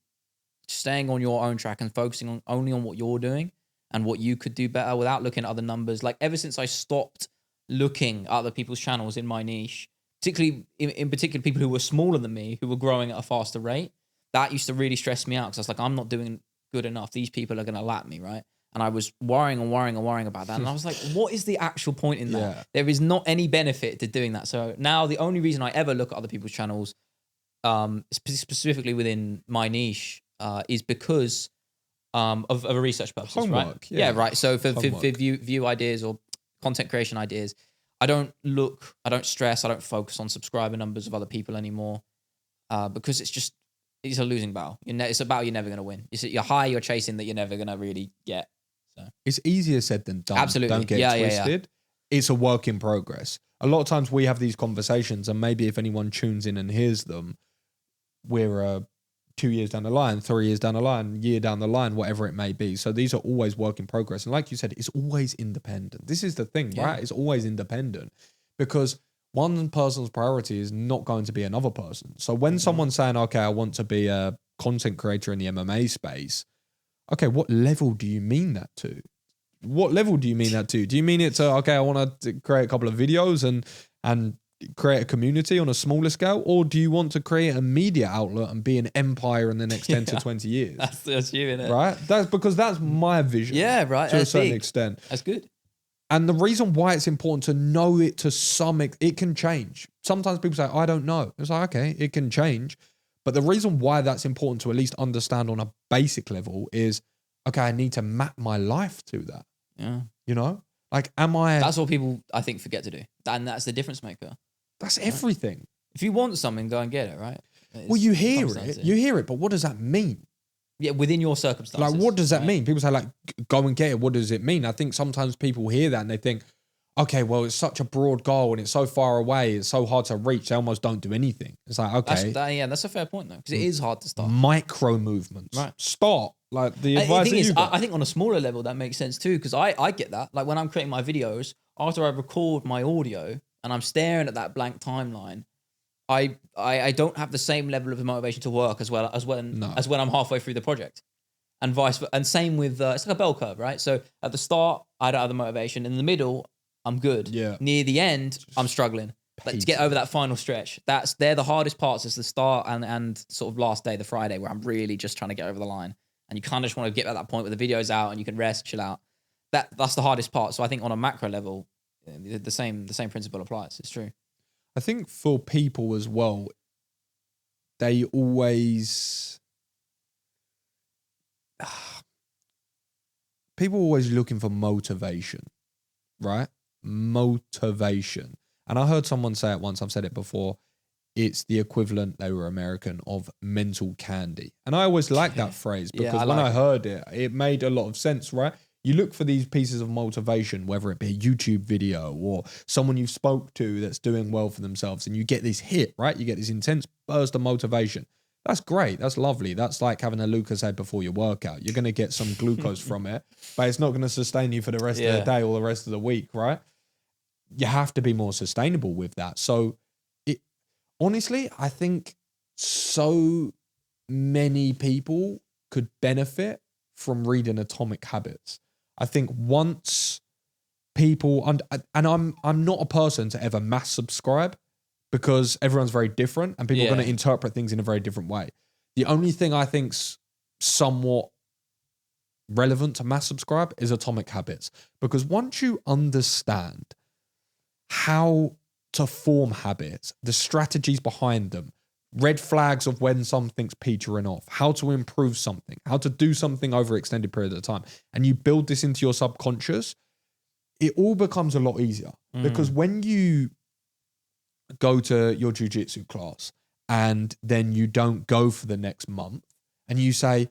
staying on your own track and focusing only on what you're doing and what you could do better without looking at other numbers. Like ever since I stopped looking at other people's channels in my niche, particularly in particular people who were smaller than me, who were growing at a faster rate, that used to really stress me out because I was like, I'm not doing good enough. These people are going to lap me, right? And I was worrying about that. And I was like, what is the actual point in that? Yeah. There is not any benefit to doing that. So now the only reason I ever look at other people's channels, specifically within my niche, is because of a research purpose, homework, right? Yeah, right. So for view ideas or content creation ideas, I don't stress, I don't focus on subscriber numbers of other people anymore, because it's a losing battle. It's a battle you're never going to win. You're high, you're chasing that you're never going to really get. So it's easier said than done. Absolutely. Don't get twisted. Yeah. It's a work in progress. A lot of times we have these conversations, and maybe if anyone tunes in and hears them, we're 2 years down the line, 3 years down the line, year down the line, whatever it may be. So these are always work in progress. And like you said, it's always independent. This is the thing, right? It's always independent, because one person's priority is not going to be another person. So when someone's saying, okay, I want to be a content creator in the MMA space, okay, what level do you mean that to? What level do you mean that to? Do you mean it to, okay, I want to create a couple of videos and create a community on a smaller scale? Or do you want to create a media outlet and be an empire in the next 10 to 20 years? That's you, innit? Right? That's my vision. Yeah, right. To a certain extent. That's good. And the reason why it's important to know it to some extent, it can change. Sometimes people say, I don't know. It's like, okay, it can change. But the reason why that's important to at least understand on a basic level is, okay, I need to map my life to that. Yeah. You know? Like, am I... That's what people, I think, forget to do. And that's the difference maker. That's everything. If you want something, go and get it, right? Well, you hear it, but what does that mean? Yeah, within your circumstances. Like, what does that mean? People say, like, go and get it. What does it mean? I think sometimes people hear that and they think, okay, well, it's such a broad goal and it's so far away, it's so hard to reach, they almost don't do anything. It's like, okay. That's a fair point, though, because it is hard to start. Micro movements. Right. Start. Like, the advice I think on a smaller level, that makes sense, too, because I get that. Like, when I'm creating my videos, after I record my audio and I'm staring at that blank timeline, I don't have the same level of motivation to work as when I'm halfway through the project, and same with it's like a bell curve, right? So at the start I don't have the motivation, in the middle I'm good, near the end I'm struggling. Like, to get over that final stretch, they're the hardest parts. Is the start and sort of last day, the Friday, where I'm really just trying to get over the line, and you kind of just want to get at that point where the video's out and you can rest, chill out. That's the hardest part. So I think on a macro level, the same principle applies. It's true. I think for people as well, they always... people are always looking for motivation, right? Motivation. And I heard someone say it once, I've said it before, it's the equivalent, they were American, of mental candy. And I always like that phrase because when I heard it, it made a lot of sense, right? You look for these pieces of motivation, whether it be a YouTube video or someone you've spoke to that's doing well for themselves, and you get this hit, right? You get this intense burst of motivation. That's great. That's lovely. That's like having a Lucozade before your workout. You're going to get some glucose from it, but it's not going to sustain you for the rest of the day or the rest of the week, right? You have to be more sustainable with that. So honestly, I think so many people could benefit from reading Atomic Habits. I think once people, and I'm not a person to ever mass subscribe because everyone's very different and people are going to interpret things in a very different way. The only thing I think's somewhat relevant to mass subscribe is Atomic Habits, because once you understand how to form habits, the strategies behind them, red flags of when something's petering off, how to improve something, how to do something over an extended period of time, and you build this into your subconscious, it all becomes a lot easier. Because when you go to your jiu-jitsu class and then you don't go for the next month and you say,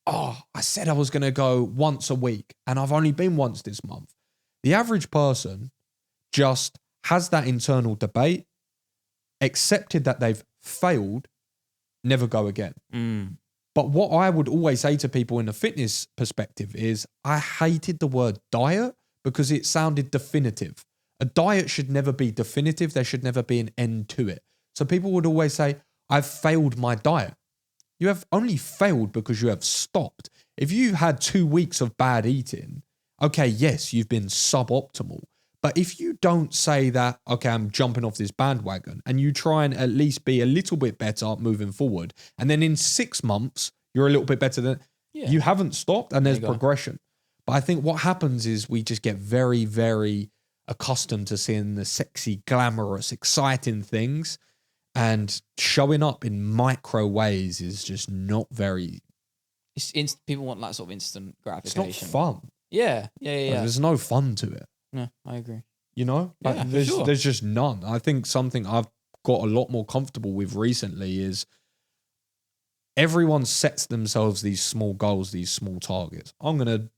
oh, I said I was going to go once a week and I've only been once this month. The average person just has that internal debate, accepted that they've failed, never go again. But what I would always say to people in a fitness perspective is I hated the word diet because it sounded definitive. A diet should never be definitive. There should never be an end to it. So people would always say, I've failed my diet. You have only failed because you have stopped. If you had 2 weeks of bad eating, okay, yes, you've been suboptimal. But if you don't say that, okay, I'm jumping off this bandwagon, and you try and at least be a little bit better moving forward, and then in 6 months, you're a little bit better than, you haven't stopped and there's progression. But I think what happens is we just get very, very accustomed to seeing the sexy, glamorous, exciting things, and showing up in micro ways is just not very... People want that sort of instant gratification. It's not fun. Yeah. There's no fun to it. Yeah, I agree. You know, like there's just none. I think something I've got a lot more comfortable with recently is everyone sets themselves these small goals, these small targets. I'm going to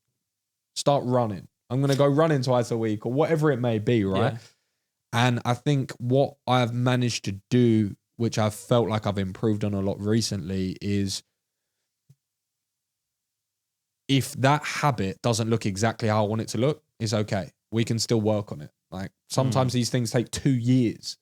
start running. I'm going to go running twice a week or whatever it may be, right? Yeah. And I think what I've managed to do, which I've felt like I've improved on a lot recently, is if that habit doesn't look exactly how I want it to look, it's okay. We can still work on it. Like sometimes these things take 2 years.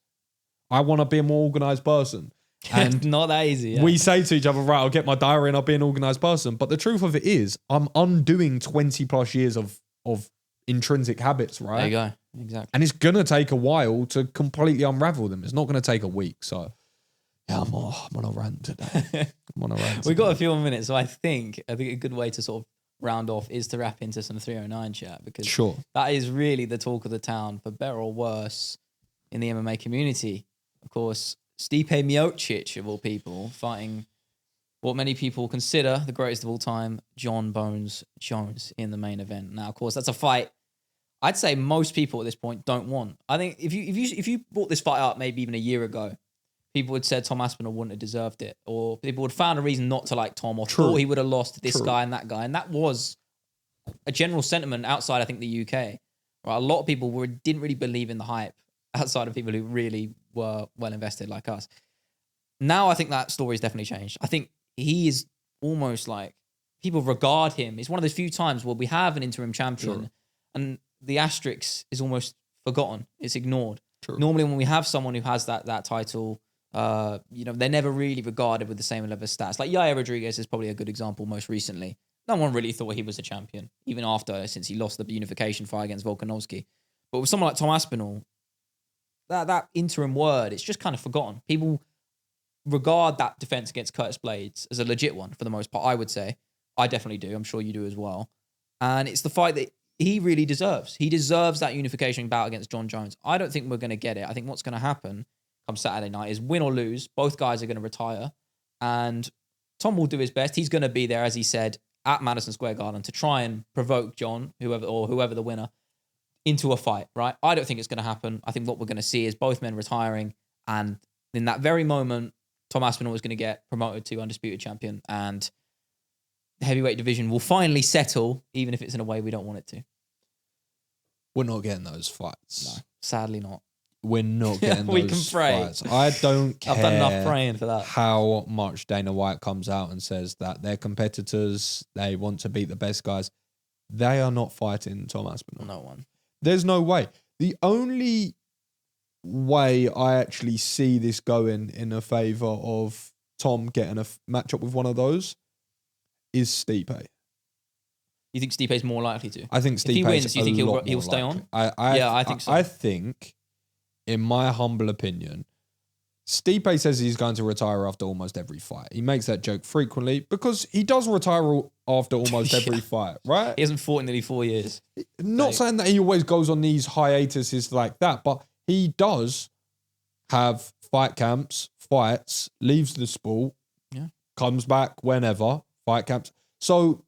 I want to be a more organized person. And not that easy. Yeah. We say to each other, right, I'll get my diary and I'll be an organized person. But the truth of it is I'm undoing 20 plus years of intrinsic habits, right? There you go. Exactly. And it's going to take a while to completely unravel them. It's not going to take a week. So yeah, I'm on a rant today. We've got a few more minutes. So I think a good way to sort of round off is to wrap into some 309 chat, because that is really the talk of the town, for better or worse, in the MMA community. Of course, Stipe Miocic, of all people, fighting what many people consider the greatest of all time, John Bones Jones, in the main event. Now, of course, that's a fight I'd say most people at this point don't want. I think if you brought this fight up maybe even a year ago, people would say Tom Aspinall wouldn't have deserved it, or people would have found a reason not to like Tom, or thought he would have lost to this guy and that guy. And that was a general sentiment outside, I think, the UK. Right? A lot of people didn't really believe in the hype outside of people who really were well invested like us. Now I think that story's definitely changed. I think he is almost like, people regard him. It's one of those few times where we have an interim champion and the asterisk is almost forgotten. It's ignored. Normally when we have someone who has that title, they're never really regarded with the same level of stats. Like Yair Rodriguez is probably a good example most recently. No one really thought he was a champion, even since he lost the unification fight against Volkanovski. But with someone like Tom Aspinall, that interim word, it's just kind of forgotten. People regard that defense against Curtis Blades as a legit one for the most part, I would say. I definitely do. I'm sure you do as well. And it's the fight that he really deserves. He deserves that unification bout against John Jones. I don't think we're going to get it. I think what's going to happen come Saturday night is, win or lose, both guys are going to retire. And Tom will do his best. He's going to be there, as he said, at Madison Square Garden to try and provoke John, whoever the winner, into a fight, right? I don't think it's going to happen. I think what we're going to see is both men retiring. And in that very moment, Tom Aspinall is going to get promoted to undisputed champion, and the heavyweight division will finally settle, even if it's in a way we don't want it to. We're not getting those fights. No, sadly not. We're not getting we those can pray. fights. I don't care. I've done enough praying for that. How much Dana White comes out and says that their competitors, they want to beat the best guys. They are not fighting Tom Aspinall. No one. There's no way. The only way I actually see this going in a favour of Tom getting a matchup with one of those is Stipe. You think Stipe's more likely to? I think Stipe. If he wins, do you think he'll stay on? I think so. I think, in my humble opinion, Stipe says he's going to retire after almost every fight. He makes that joke frequently because he does retire after almost every fight, right? He hasn't fought in nearly 4 years. Not saying that he always goes on these hiatuses like that, but he does have fight camps, fights, leaves the sport, comes back whenever, fight camps. So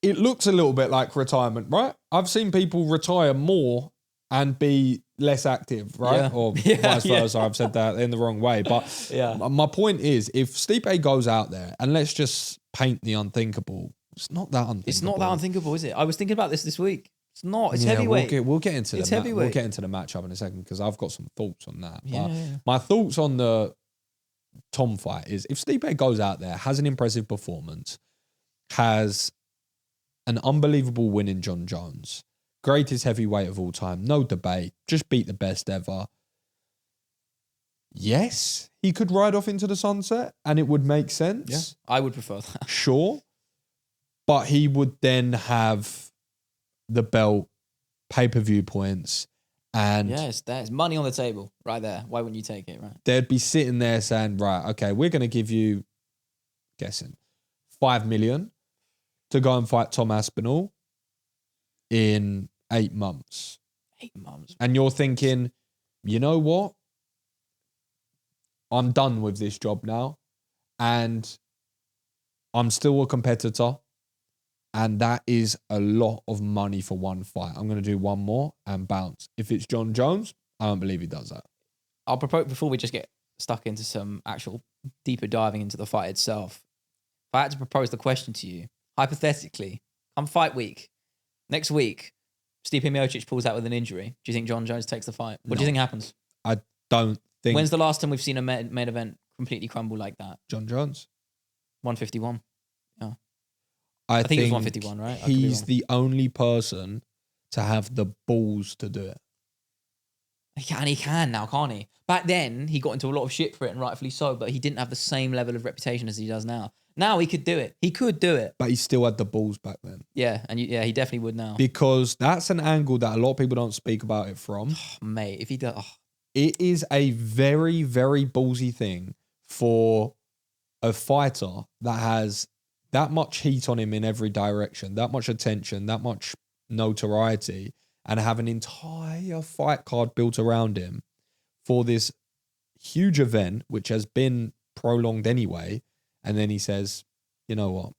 it looks a little bit like retirement, right? I've seen people retire more and be less active, right? Yeah. Or vice versa. I've said that in the wrong way. But my point is, if Stipe goes out there, and let's just paint the unthinkable, it's not that unthinkable. It's not that unthinkable, is it? I was thinking about this week. It's not. It's heavyweight. We'll get into it's heavyweight. We'll get into the matchup in a second because I've got some thoughts on that. Yeah. My thoughts on the Tom fight is, if Stipe goes out there, has an impressive performance, has an unbelievable win in John Jones, greatest heavyweight of all time, no debate, just beat the best ever. Yes, he could ride off into the sunset and it would make sense. Yeah, I would prefer that. Sure. But he would then have the belt, pay-per-view points, and yes, there's money on the table right there. Why wouldn't you take it, right? They'd be sitting there saying, right, okay, we're going to give you, guessing, 5 million to go and fight Tom Aspinall in 8 months. 8 months. And you're thinking, you know what? I'm done with this job now. And I'm still a competitor. And that is a lot of money for one fight. I'm going to do one more and bounce. If it's John Jones, I don't believe he does that. I'll propose, before we just get stuck into some actual deeper diving into the fight itself, if I had to propose the question to you, hypothetically, come fight week, next week, Stipe Miocic pulls out with an injury. Do you think John Jones takes the fight? What do you think happens? I don't think... When's the last time we've seen a main event completely crumble like that? John Jones. 151. Yeah. I think it was 151, right? He's the only person to have the balls to do it. And he can now, can't he? Back then, he got into a lot of shit for it, and rightfully so, but he didn't have the same level of reputation as he does now. Now he could do it. He could do it. But he still had the balls back then. Yeah, and he definitely would now. Because that's an angle that a lot of people don't speak about it from. Oh, mate, if he does... Oh. It is a very, very ballsy thing for a fighter that has that much heat on him in every direction, that much attention, that much notoriety, and have an entire fight card built around him for this huge event, which has been prolonged anyway. And then he says, you know what?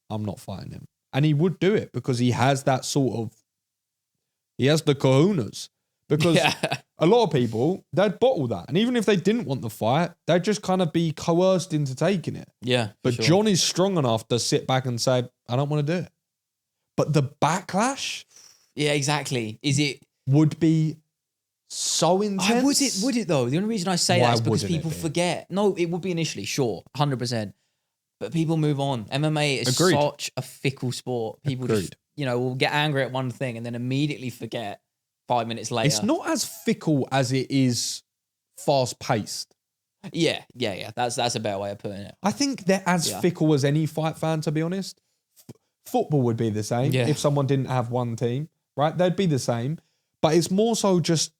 I'm not fighting him. And he would do it because he has that sort of, he has the kahunas. Because a lot of people, they'd bottle that. And even if they didn't want the fight, they'd just kind of be coerced into taking it. Yeah. But John is strong enough to sit back and say, I don't want to do it. But the backlash... Yeah, exactly. Would be so intense. Would it though? The only reason I say that is because people forget. No, it would be initially, sure, 100%. But people move on. MMA is such a fickle sport. People just, will get angry at one thing and then immediately forget 5 minutes later. It's not as fickle as it is fast paced. Yeah. That's a better way of putting it. I think they're as fickle as any fight fan, to be honest. Football would be the same if someone didn't have one team, right? They'd be the same. But it's more so just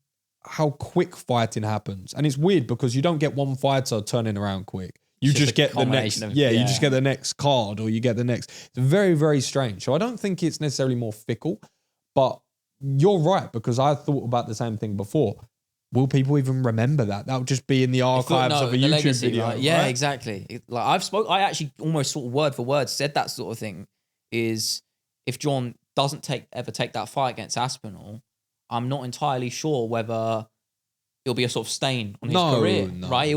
how quick fighting happens. And it's weird because you don't get one fighter turning around quick. You just get the next, you just get the next card or you get the next. It's very, very strange. So I don't think it's necessarily more fickle, but you're right because I thought about the same thing before. Will people even remember that? That would just be in the archives of a YouTube video. Right? Yeah, right? Exactly. I actually almost sort of word for word said that sort of thing is if John doesn't ever take that fight against Aspinall, I'm not entirely sure whether it'll be a sort of stain on his career, right?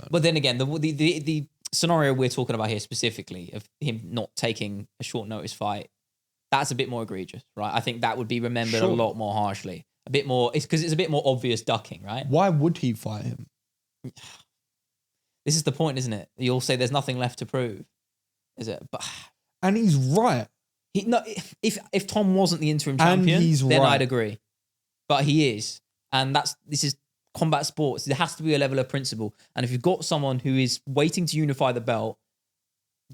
But then again, the scenario we're talking about here specifically of him not taking a short notice fight, that's a bit more egregious, right? I think that would be remembered a lot more harshly. A bit more, it's because it's a bit more obvious ducking, right? Why would he fight him? This is the point, isn't it? You'll say there's nothing left to prove, is it? And he's right. If Tom wasn't the interim champion, then I'd agree. But he is. And this is combat sports. There has to be a level of principle. And if you've got someone who is waiting to unify the belt,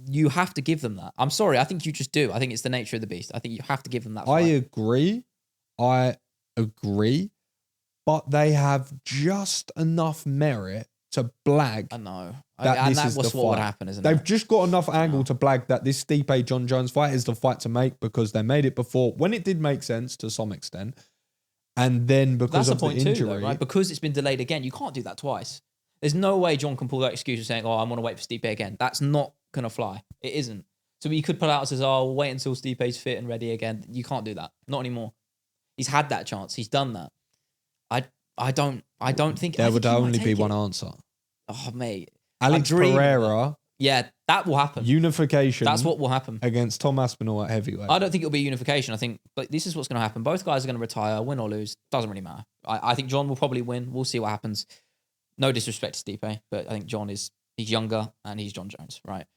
you have to give them that. I'm sorry. I think you just do. I think it's the nature of the beast. I think you have to give them that fight. I agree. But they have just enough merit to blag. I know. And that's what would happen, isn't it? They've just got enough angle to blag that this Stipe John Jones fight is the fight to make because they made it before when it did make sense to some extent. And then because of the injury... Too, though, right? Because it's been delayed again, you can't do that twice. There's no way John can pull that excuse of saying, I want to wait for Stipe again. That's not going to fly. It isn't. So you could put out and says, we'll wait until Stipe's fit and ready again. You can't do that. Not anymore. He's had that chance. He's done that. I don't think... There would only be one answer. Oh, mate. Alex Pereira... Yeah, that will happen. Unification. That's what will happen. Against Tom Aspinall at heavyweight. I don't think it'll be unification. I think, but this is what's going to happen. Both guys are going to retire, win or lose. Doesn't really matter. I think John will probably win. We'll see what happens. No disrespect to Stipe, but I think he's younger and he's John Jones, right?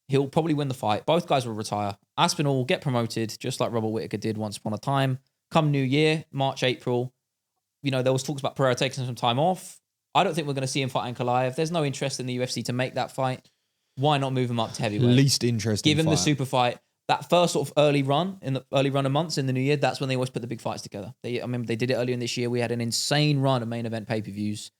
He'll probably win the fight. Both guys will retire. Aspinall will get promoted, just like Robert Whittaker did once upon a time. Come New Year, March, April, there was talks about Pereira taking some time off. I don't think we're going to see him fight Ankalaev. There's no interest in the UFC to make that fight. Why not move him up to heavyweight? Least interesting. Give him fight. the super fight. That first sort of early run of months in the new year, that's when they always put the big fights together. I remember they did it earlier in this year. We had an insane run of main event pay-per-views.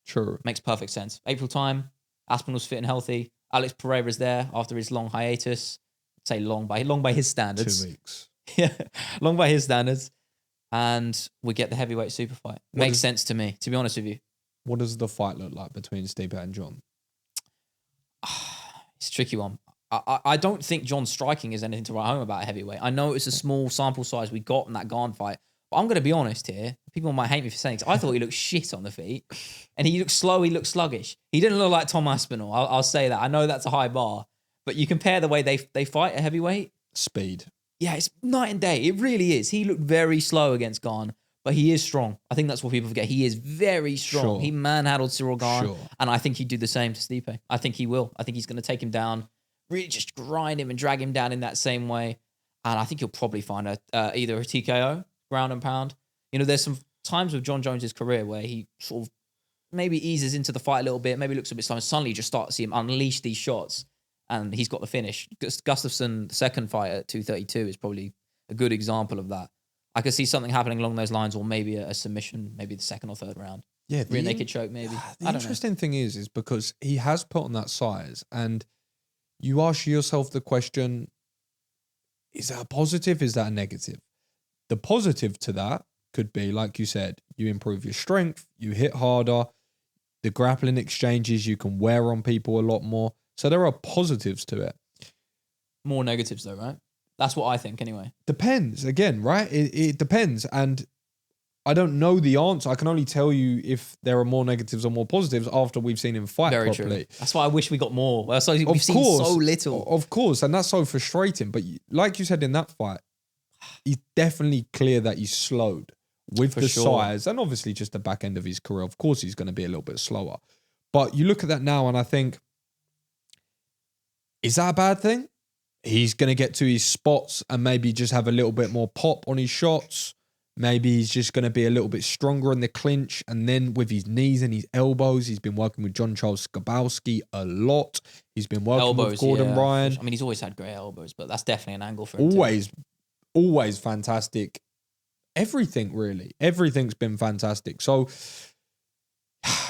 True. Makes perfect sense. April time, Aspinall's fit and healthy. Alex Pereira's there after his long hiatus. I'd say long by his standards. 2 weeks. Yeah, long by his standards. And we get the heavyweight super fight. Makes sense to me, to be honest with you. What does the fight look like between Stipe and John? It's a tricky one. I don't think John's striking is anything to write home about a heavyweight. I know it's a small sample size we got in that Garn fight, but I'm going to be honest here. People might hate me for saying this. I thought he looked shit on the feet. And he looked slow, he looked sluggish. He didn't look like Tom Aspinall. I'll say that. I know that's a high bar, but you compare the way they fight at heavyweight. Speed. Yeah, it's night and day. It really is. He looked very slow against Garn. But he is strong. I think that's what people forget. He is very strong. Sure. He manhandled Cyril Garn. Sure. And I think he'd do the same to Stipe. I think he will. I think he's going to take him down, really just grind him and drag him down in that same way. And I think he'll probably find either a TKO, ground and pound. There's some times with John Jones' career where he sort of maybe eases into the fight a little bit, maybe looks a bit slow, and suddenly you just start to see him unleash these shots. And he's got the finish. Gustafsson, the second fight at 232, is probably a good example of that. I could see something happening along those lines, or maybe a submission, maybe the second or third round. Yeah, rear naked choke, maybe. The interesting thing is because he has put on that size, and you ask yourself the question: is that a positive? Is that a negative? The positive to that could be, like you said, you improve your strength, you hit harder, the grappling exchanges you can wear on people a lot more. So there are positives to it. More negatives, though, right? That's what I think, anyway. Depends, again, right? It depends. And I don't know the answer. I can only tell you if there are more negatives or more positives after we've seen him fight properly. True. That's why I wish we got more. We've seen so little. Of course, and that's so frustrating. But like you said in that fight, he's definitely clear that he's slowed with the size and obviously just the back end of his career. Of course, he's going to be a little bit slower. But you look at that now and I think, is that a bad thing? He's going to get to his spots and maybe just have a little bit more pop on his shots. Maybe he's just going to be a little bit stronger in the clinch. And then with his knees and his elbows, he's been working with John Charles Skabowski a lot. He's been working with Gordon Ryan. I mean, he's always had great elbows, but that's definitely an angle for him. Always fantastic. Everything, really. Everything's been fantastic. So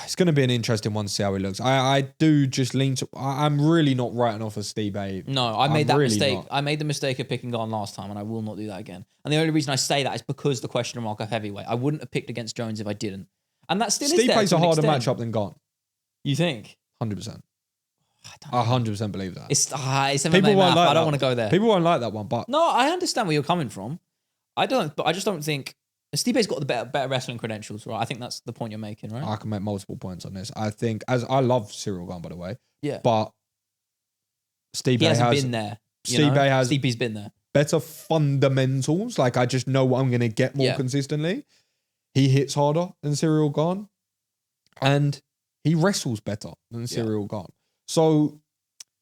it's going to be an interesting one to see how he looks. I do just lean to... I'm really not writing off a Stipe. No, I made that mistake. I made the mistake of picking Garn last time, and I will not do that again. And the only reason I say that is because the question mark of heavyweight. I wouldn't have picked against Jones if I didn't. And that still is there. Stipe's a harder matchup than Garn. You think? 100%. I 100% believe that. It's MMA math. I don't want to go there. People won't like that one, but... No, I understand where you're coming from. I just don't think... Stipe's got the better wrestling credentials, right? I think that's the point you're making, right? I can make multiple points on this. I think, as I love Ciryl Gane, by the way. Yeah. But Stipe hasn't been there. Stipe's been there. Better fundamentals. Like, I just know what I'm going to get more consistently. He hits harder than Ciryl Gane. And he wrestles better than Ciryl Gane. So,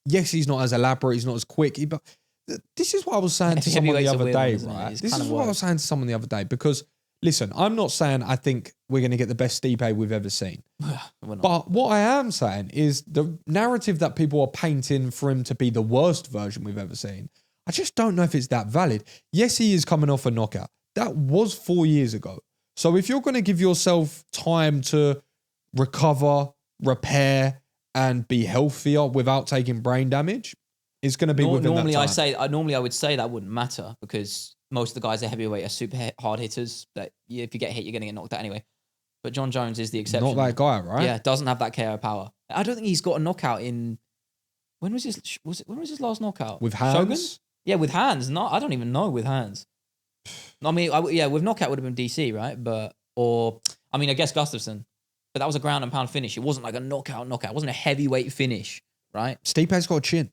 yes, he's not as elaborate. He's not as quick. But this is what I was saying to someone the other day, right? This is what I was saying to someone the other day. Because, listen, I'm not saying I think we're going to get the best Stipe we've ever seen. But what I am saying is the narrative that people are painting for him to be the worst version we've ever seen, I just don't know if it's that valid. Yes, he is coming off a knockout. That was 4 years ago. So if you're going to give yourself time to recover, repair, and be healthier without taking brain damage, it's going to be within that time. Normally I would say that wouldn't matter because most of the guys at heavyweight are super hard hitters that if you get hit, you're going to get knocked out anyway. But John Jones is the exception. Not that guy, right? Yeah, doesn't have that KO power. I don't think he's got a knockout in... When was his last knockout? With hands? Shogun? Yeah, with hands. No, I don't even know with hands. I mean, with knockout would have been DC, right? I guess Gustafsson. But that was a ground and pound finish. It wasn't like a knockout. It wasn't a heavyweight finish, right? Stipe's got a chin.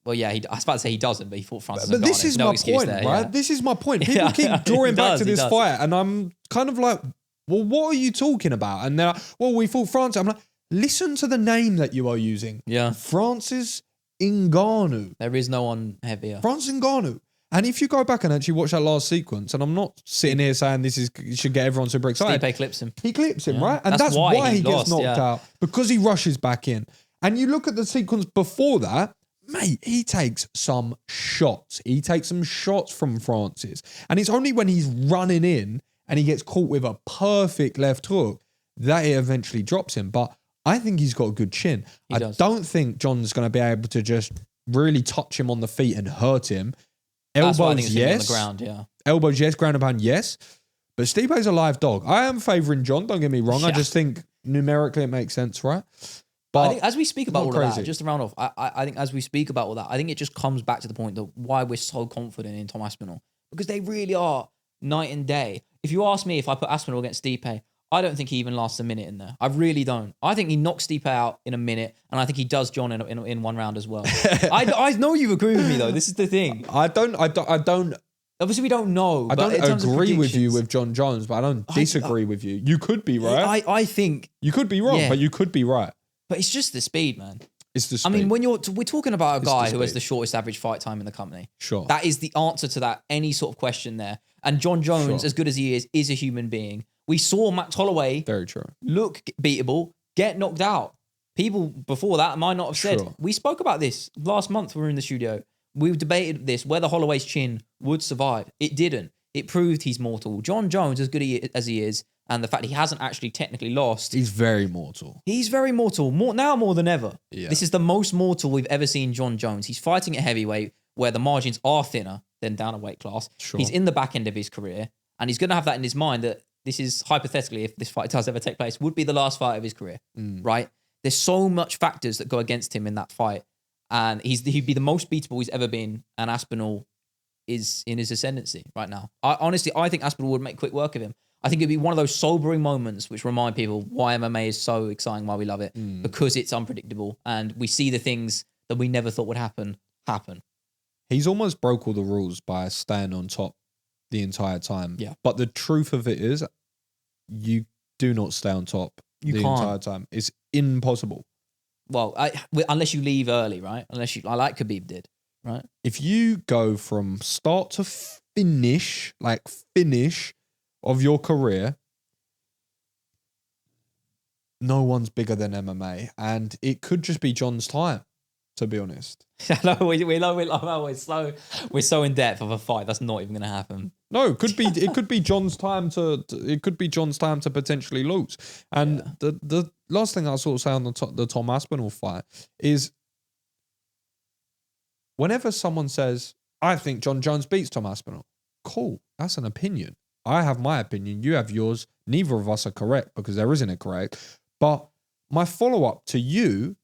Well, yeah, I was about to say he doesn't, but he fought Francis. But this is my point, right? Yeah. This is my point. People keep drawing back to this fight, and I'm kind of like, well, what are you talking about? And they're like, well, we fought Francis. I'm like, listen to the name that you are using. Yeah. Francis Ngannou. There is no one heavier. Francis Ngannou. And if you go back and actually watch that last sequence, and I'm not sitting here saying you should get everyone super excited. Stipe clips him. He clips him, right? And that's why he gets knocked out. Because he rushes back in. And you look at the sequence before that, mate, he takes some shots. He takes some shots from Francis. And it's only when he's running in and he gets caught with a perfect left hook that it eventually drops him. But I think he's got a good chin. I don't think John's going to be able to just really touch him on the feet and hurt him. Elbows, yes. On the ground, yeah. Elbows, yes. Ground and pound, yes. But Stipe's a live dog. I am favouring John, don't get me wrong. Yeah. I just think numerically it makes sense, right? But I think as we speak about all of that, just to round off, I think as we speak about all that, I think it just comes back to the point that why we're so confident in Tom Aspinall. Because they really are night and day. If you ask me if I put Aspinall against Stipe, I don't think he even lasts a minute in there. I really don't. I think he knocks Stipe out in a minute, and I think he does John in one round as well. I know you agree with me though. This is the thing. I don't. Obviously, we don't know. I don't agree with you with John Jones, but I don't disagree with you. You could be right. I think you could be wrong, but you could be right. But it's just the speed, man. It's the speed. I mean, we're talking about a guy who has the shortest average fight time in the company. Sure. That is the answer to that. Any sort of question there. And John Jones, as good as he is a human being. We saw Max Holloway look beatable, get knocked out. People before that might not have said. Sure. We spoke about this last month. We were in the studio. We debated this, whether Holloway's chin would survive. It didn't. It proved he's mortal. John Jones, as good as he is, and the fact he hasn't actually technically lost. He's very mortal. He's very mortal. More than ever. Yeah. This is the most mortal we've ever seen John Jones. He's fighting at heavyweight where the margins are thinner than down a weight class. Sure. He's in the back end of his career. And he's going to have that in his mind that this is hypothetically, if this fight does ever take place, would be the last fight of his career, right? There's so much factors that go against him in that fight. And he'd be the most beatable he's ever been. And Aspinall is in his ascendancy right now. I think Aspinall would make quick work of him. I think it'd be one of those sobering moments which remind people why MMA is so exciting, why we love it, because it's unpredictable and we see the things that we never thought would happen. He's almost broke all the rules by staying on top the entire time. Yeah. But the truth of it is, you do not stay on top entire time. It's impossible. Well, unless you leave early, right? Unless you, like Khabib did, right? If you go from start to finish, of your career, no one's bigger than MMA. And it could just be John's time, to be honest. I know we're so in depth of a fight that's not even going to happen. No, it could be John's time to potentially lose. And the last thing I'll sort of say on the Tom Aspinall fight is, whenever someone says, I think John Jones beats Tom Aspinall, cool, that's an opinion. I have my opinion, you have yours. Neither of us are correct because there isn't a correct. But my follow-up to you,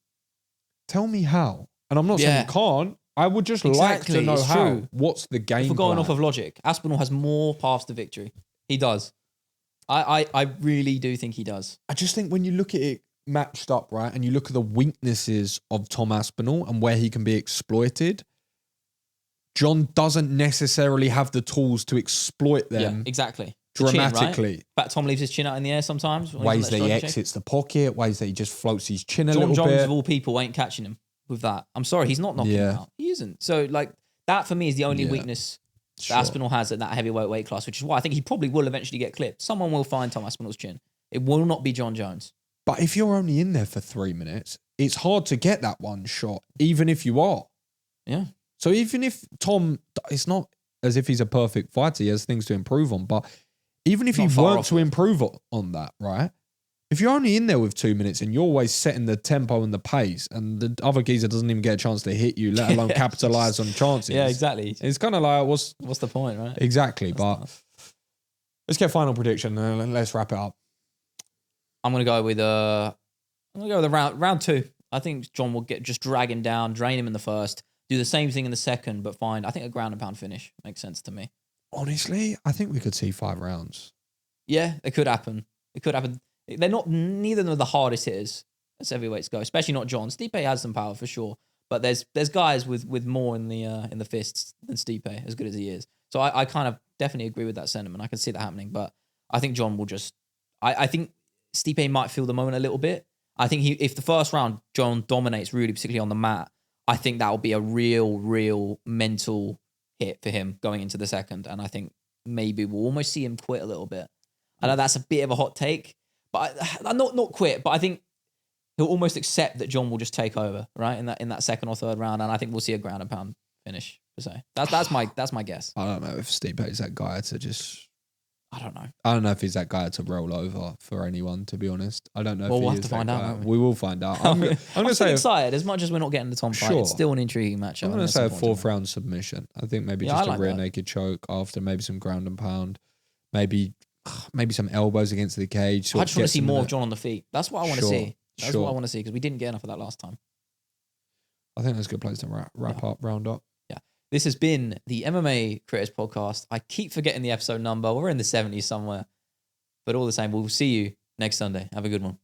tell me how. And I'm not saying you can't. I would just like to know how. True. What's the game If we're going off of logic, Aspinall has more paths to victory. He does. I really do think he does. I just think when you look at it matched up, right, and you look at the weaknesses of Tom Aspinall and where he can be exploited, John doesn't necessarily have the tools to exploit them. Yeah, exactly. Dramatically. Chin, right? But Tom leaves his chin out in the air sometimes. Ways that he exits the pocket, ways that he just floats his chin a little bit. John Jones, of all people, ain't catching him with that. I'm sorry, he's not knocking him out. He isn't. So, like, that for me is the only weakness that Aspinall has at that heavyweight weight class, which is why I think he probably will eventually get clipped. Someone will find Tom Aspinall's chin. It will not be John Jones. But if you're only in there for 3 minutes, it's hard to get that one shot, even if you are. Yeah. So even if Tom, it's not as if he's a perfect fighter, he has things to improve on, but even if he weren't to improve on that, right? If you're only in there with 2 minutes and you're always setting the tempo and the pace and the other geezer doesn't even get a chance to hit you, let alone capitalize on chances. Yeah, exactly. It's kind of like, what's the point, right? Exactly. That's let's get final prediction and let's wrap it up. I'm going to go with round 2. I think John will just drag him down, drain him in the first, do the same thing in the second, but I think a ground and pound finish makes sense to me. Honestly, I think we could see 5 rounds. Yeah, it could happen. They're neither of them are the hardest hitters as heavyweights go, especially not John. Stipe has some power for sure, but there's guys with more in the fists than Stipe, as good as he is. So I kind of definitely agree with that sentiment. I can see that happening, but I think John will just. I think Stipe might feel the moment a little bit. I think if the first round John dominates really, particularly on the mat, I think that will be a real mental hit for him going into the second, and I think maybe we'll almost see him quit a little bit. I know that's a bit of a hot take, but not quit. But I think he'll almost accept that John will just take over, right, in that second or third round, and I think we'll see a ground and pound finish per se. That's my guess. I don't know if Stipe is that guy to just. I don't know. I don't know if he's that guy to roll over for anyone, to be honest. I don't know. Well, if we'll he have is to find out. Won't we will find out. I'm still excited as much as we're not getting the Tom fight. It's still an intriguing matchup. I'm going to say a 4th round submission. I think maybe just a rear naked choke after maybe some ground and pound, maybe some elbows against the cage. I just want to see more of John on the feet. That's what I want to see. That's what I want to see because we didn't get enough of that last time. I think that's a good place to wrap up, round up. Yeah. This has been the MMA Creators Podcast. I keep forgetting the episode number. We're in the 70s somewhere. But all the same, we'll see you next Sunday. Have a good one.